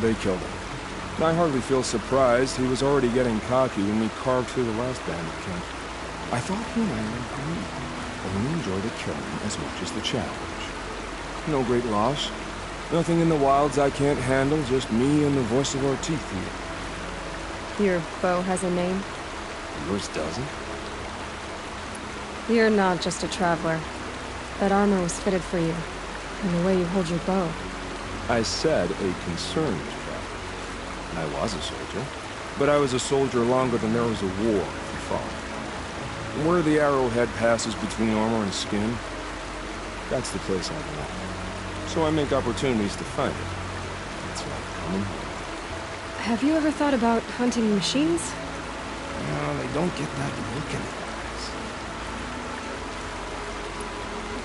They killed him. And I hardly feel surprised. He was already getting cocky when we carved through the last bandit camp. I thought he and I were agreed. Only enjoy the killing as much as the challenge. No great loss. Nothing in the wilds I can't handle, just me and the voice of our teeth here. Your bow has a name? Yours doesn't? You're not just a traveler. That armor was fitted for you. And the way you hold your bow. I said a concerned traveler. I was a soldier. But I was a soldier longer than there was a war, if you follow. Where the arrowhead passes between armor and skin, that's the place I belong. So I make opportunities to find it. It's like coming home. Have you ever thought about hunting machines? No, they don't get that look in their eyes.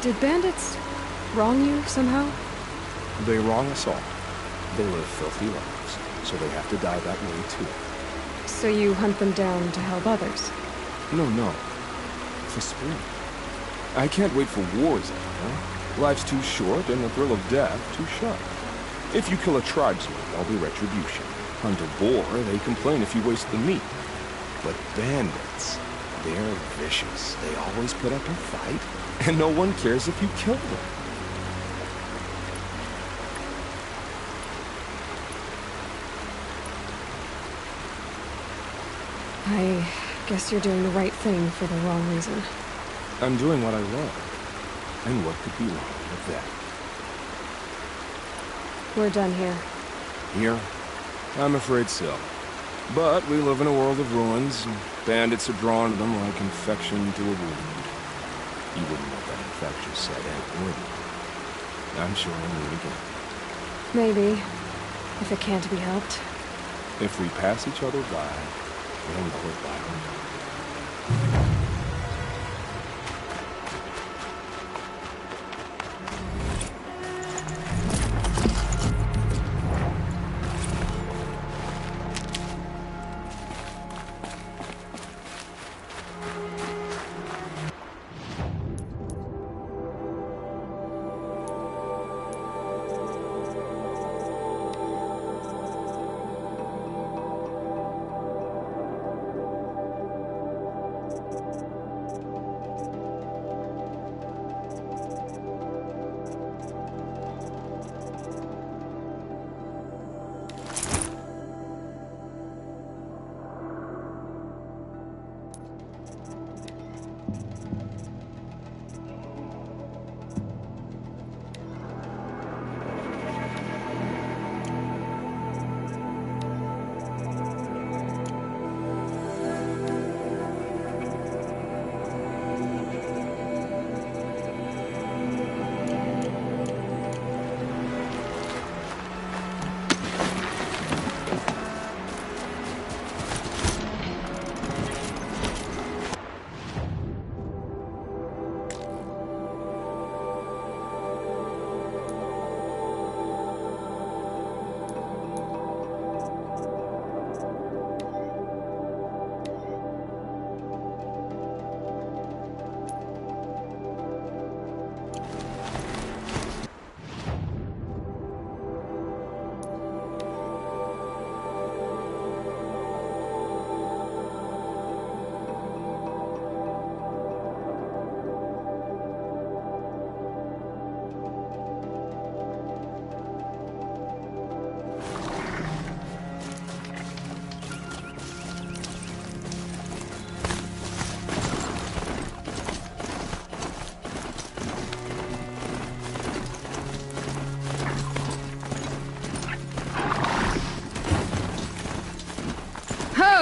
Did bandits wrong you somehow? They wrong us all. They live filthy lives, so they have to die that way too. So you hunt them down to help others? No. For sport. I can't wait for wars anymore. Life's too short and the thrill of death too sharp. If you kill a tribesman, there'll be retribution. Hunt a boar, they complain if you waste the meat. But bandits, they're vicious. They always put up a fight, and no one cares if you kill them. I guess you're doing the right thing for the wrong reason. I'm doing what I love. And what could be wrong with that? We're done here. Here? I'm afraid so. But we live in a world of ruins, and bandits are drawn to them like infection to a wound. You wouldn't let that infection set in, would you? I'm sure I'll meet again. Maybe. If it can't be helped. If we pass each other by, we'll know it by our name.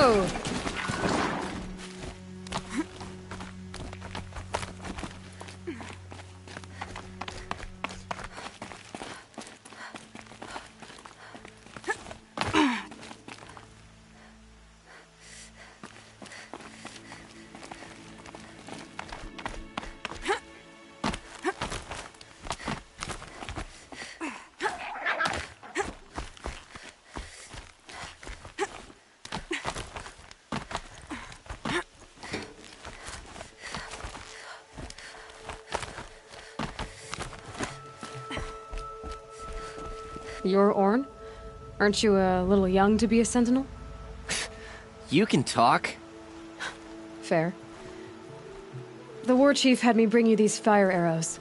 Whoa! You're Orn? Aren't you a little young to be a sentinel? You can talk. Fair. The war chief had me bring you these fire arrows.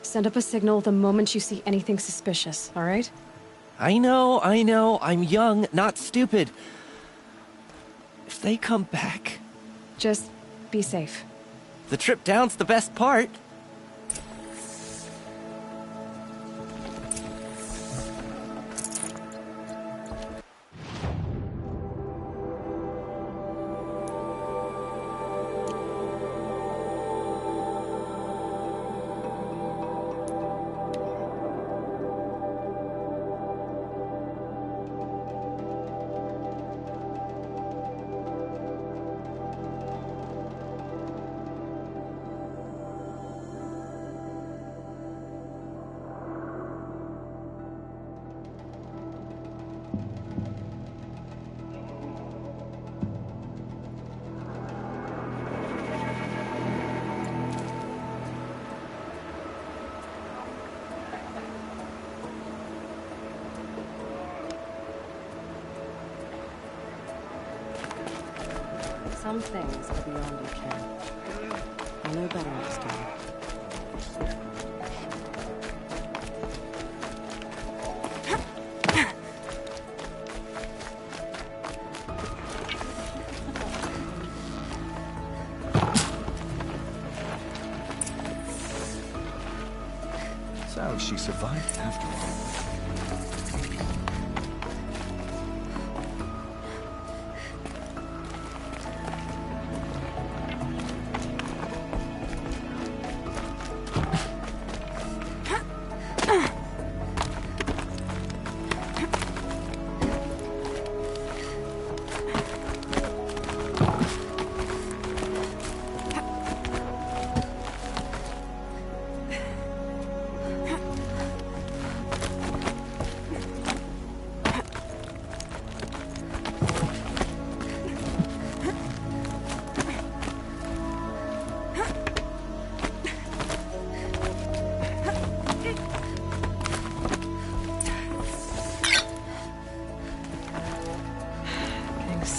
Send up a signal the moment you see anything suspicious, all right? I know. I'm young, not stupid. If they come back... Just be safe. The trip down's the best part. Some things are beyond your ken. I'll know better next time. So she survived after all.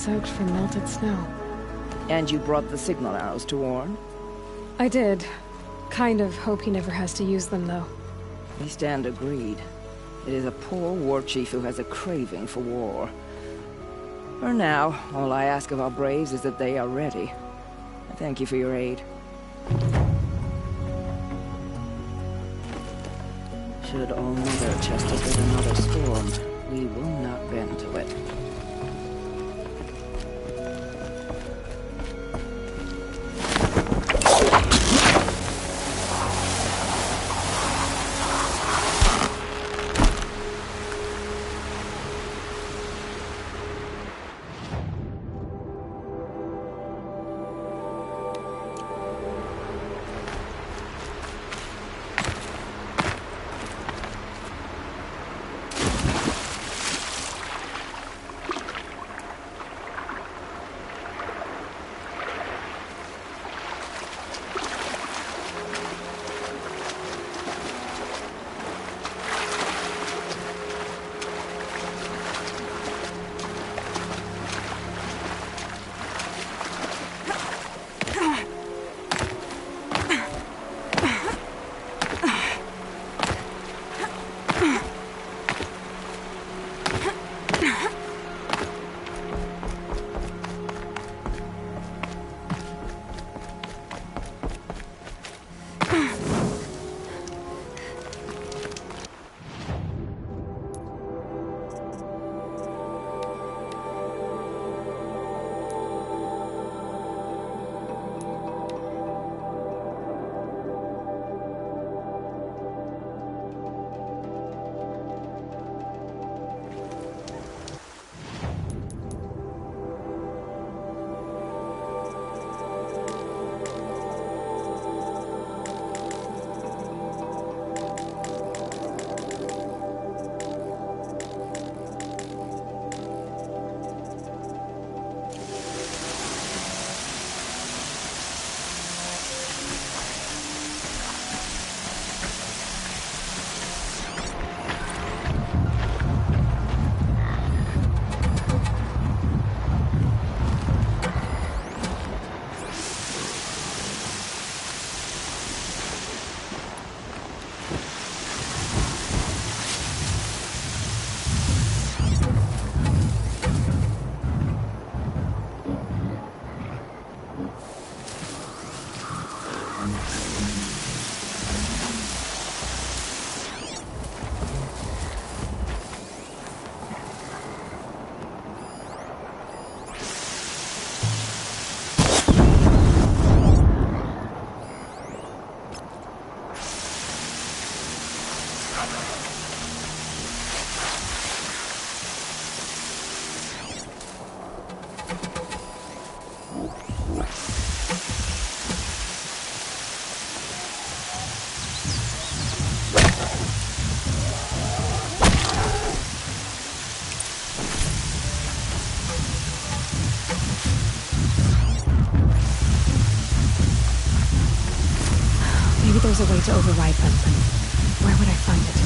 Soaked from melted snow. And you brought the signal arrows to Orn? I did. Kind of hope he never has to use them, though. We stand agreed. It is a poor war chief who has a craving for war. For now, all I ask of our braves is that they are ready. I thank you for your aid. Should All Mother chest us with another storm, we will not bend to it. there's a way to override them, but where would I find it?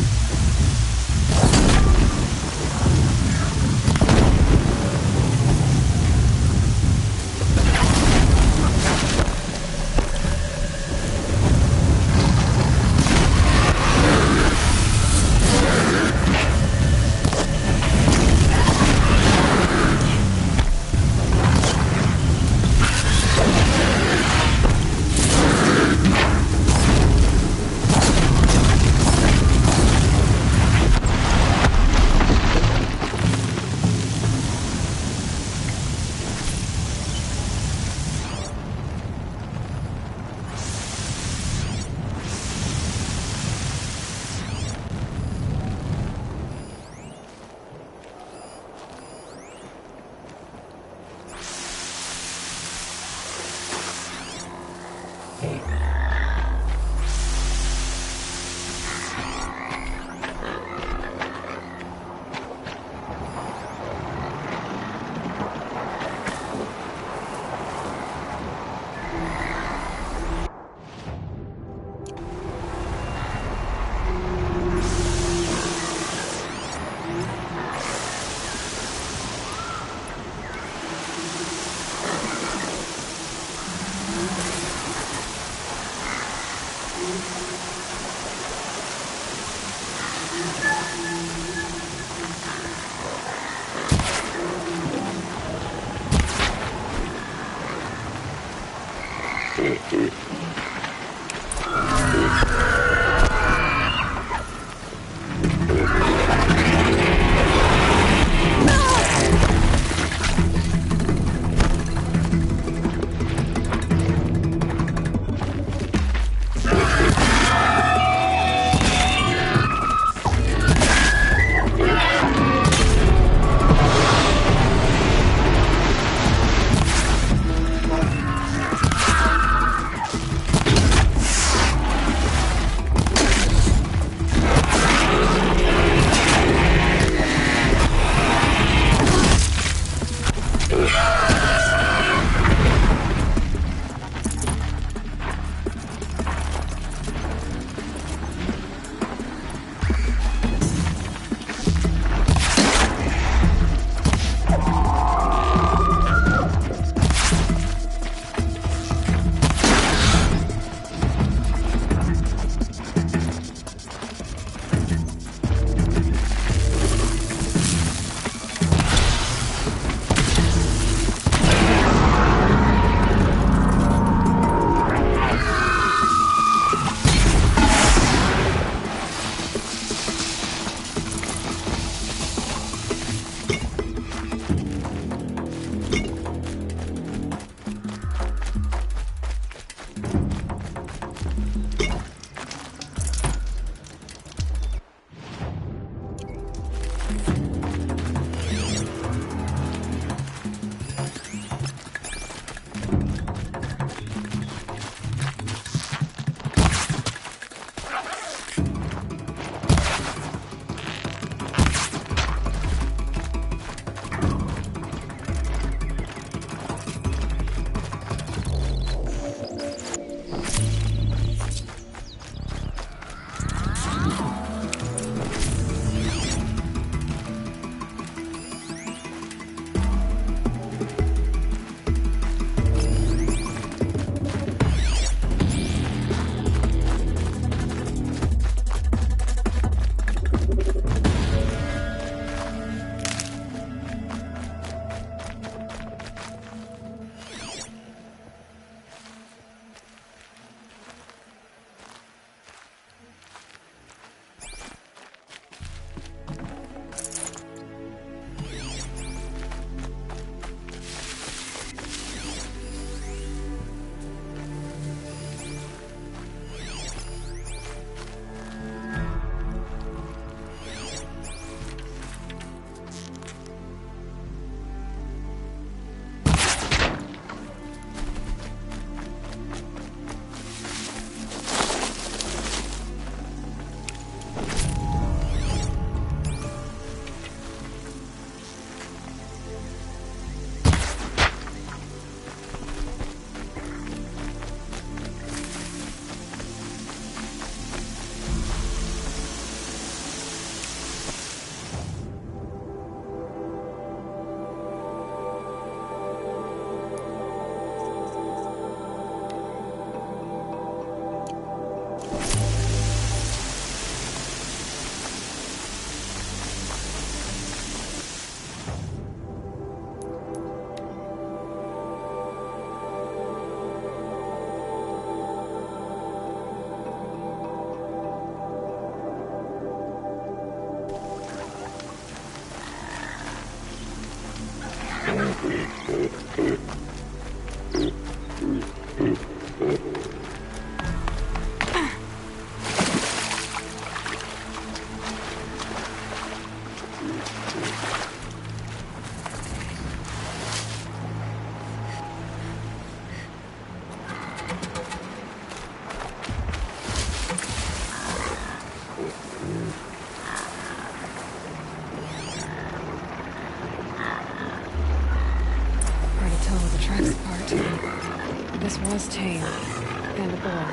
This was tame. And a boar.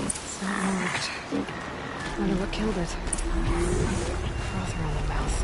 It's not marked. Wonder what killed it. Froth around the mouth.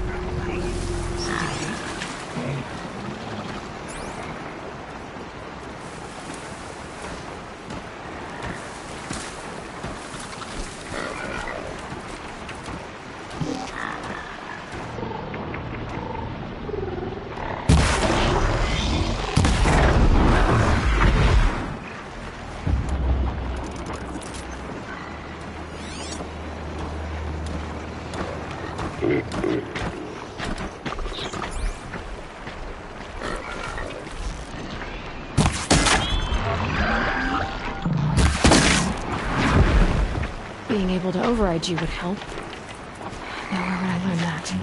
Being able to override you would help. Now where would I learn that?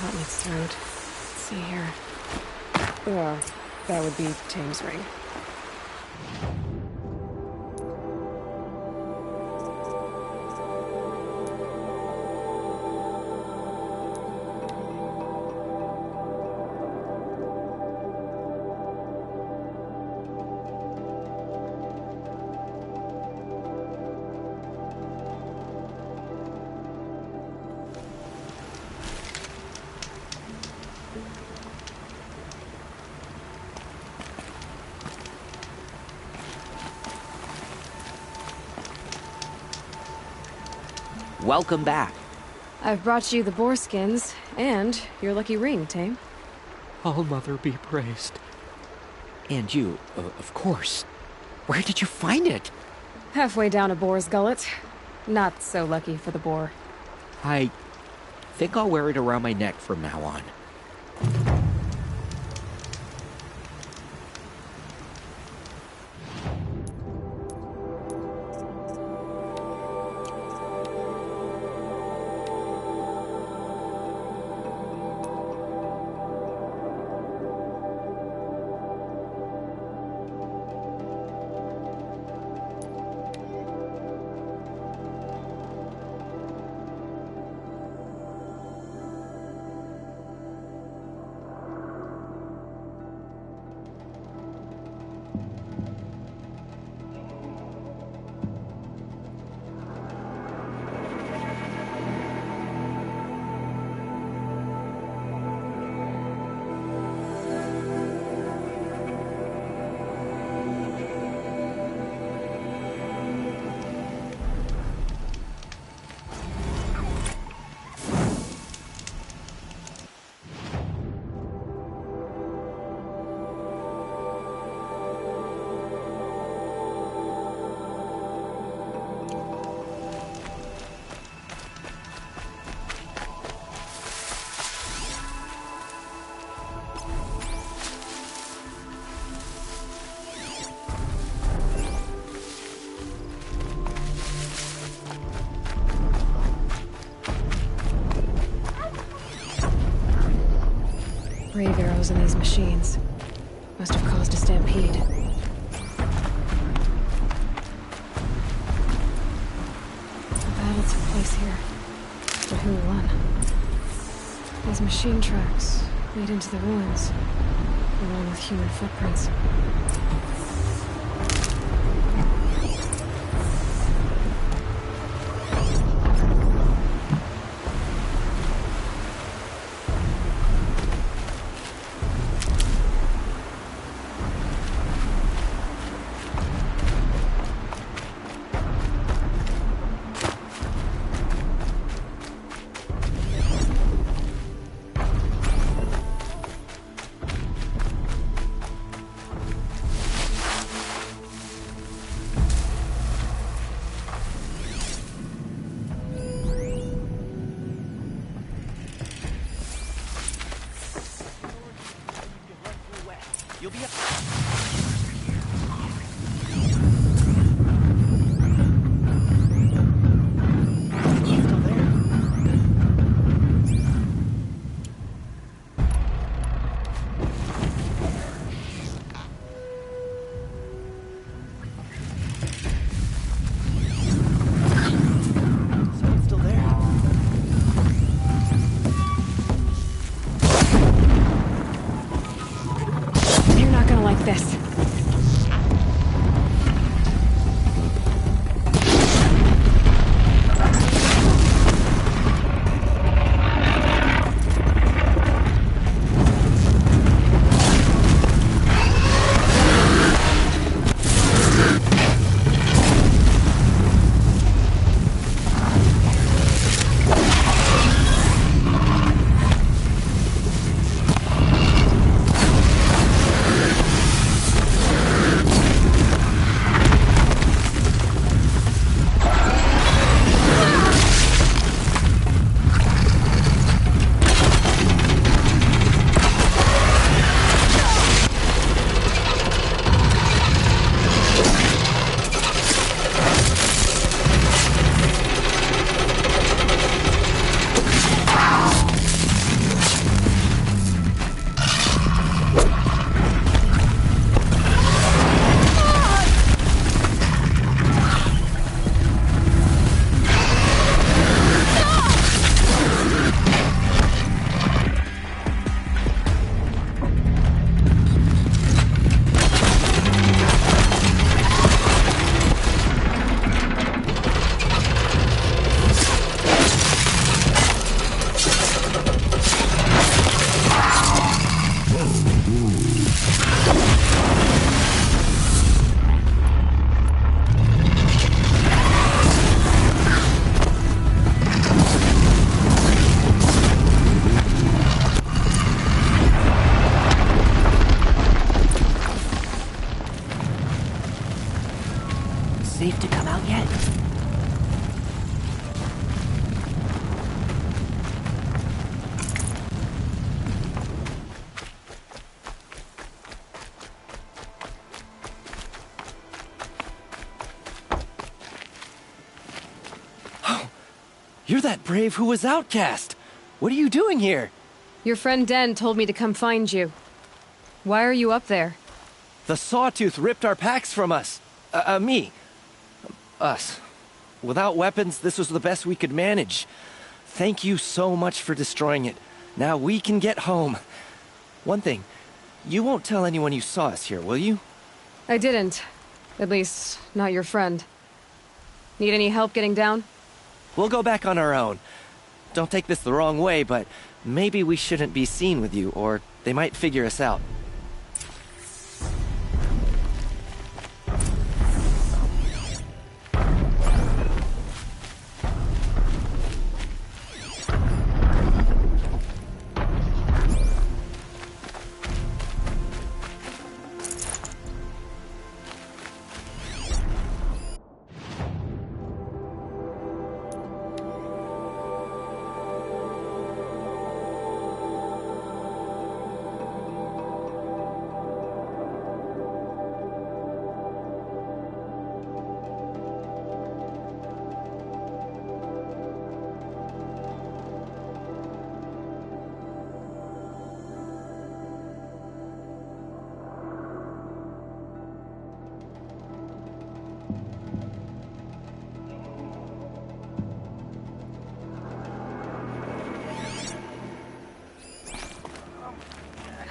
Caught in its throat. Let's see here. Well, that would be Tame's ring. Welcome back. I've brought you the boar skins and your lucky ring, Tame. All Mother be praised. And you, of course. Where did you find it? Halfway down a boar's gullet. Not so lucky for the boar. I think I'll wear it around my neck from now on. Brave arrows in these machines. Must have caused a stampede. A battle took place here. But who won? These machine tracks lead into the ruins, along with human footprints. You'll be This. safe to come out yet? Oh, you're that brave who was outcast. What are you doing here? Your friend Den told me to come find you. Why are you up there? The Sawtooth ripped our packs from us. Me. Us. Without weapons, this was the best we could manage. Thank you so much for destroying it. Now we can get home. One thing, you won't tell anyone you saw us here, will you? I didn't. At least, not your friend. Need any help getting down? We'll go back on our own. Don't take this the wrong way, but maybe we shouldn't be seen with you, or they might figure us out.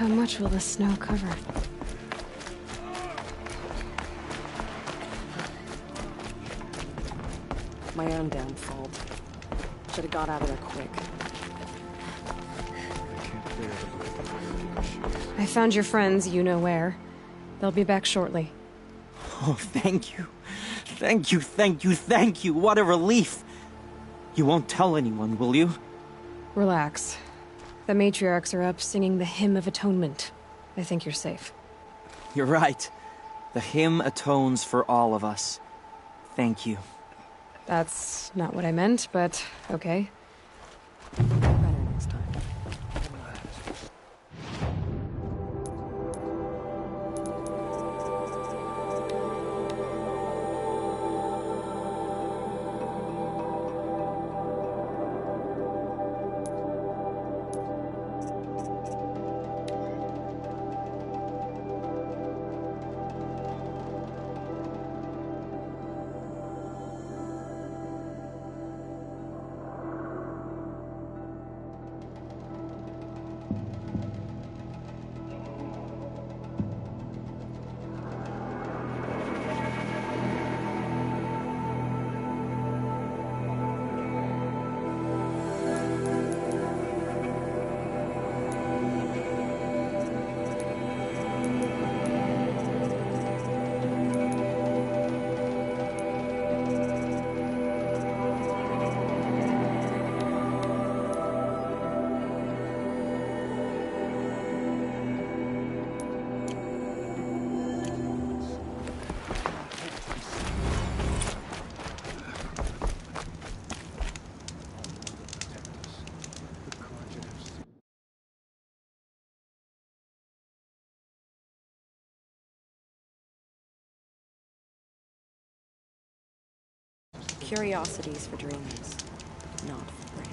How much will the snow cover? My own damn fault. Should have got out of there quick. I found your friends, you know where. They'll be back shortly. Oh, thank you. Thank you, thank you, thank you. What a relief. You won't tell anyone, will you? Relax. The matriarchs are up singing the Hymn of Atonement. I think you're safe. You're right. The hymn atones for all of us. Thank you. That's not what I meant, but okay. Better next time. Curiosities for dreamers, not for brains.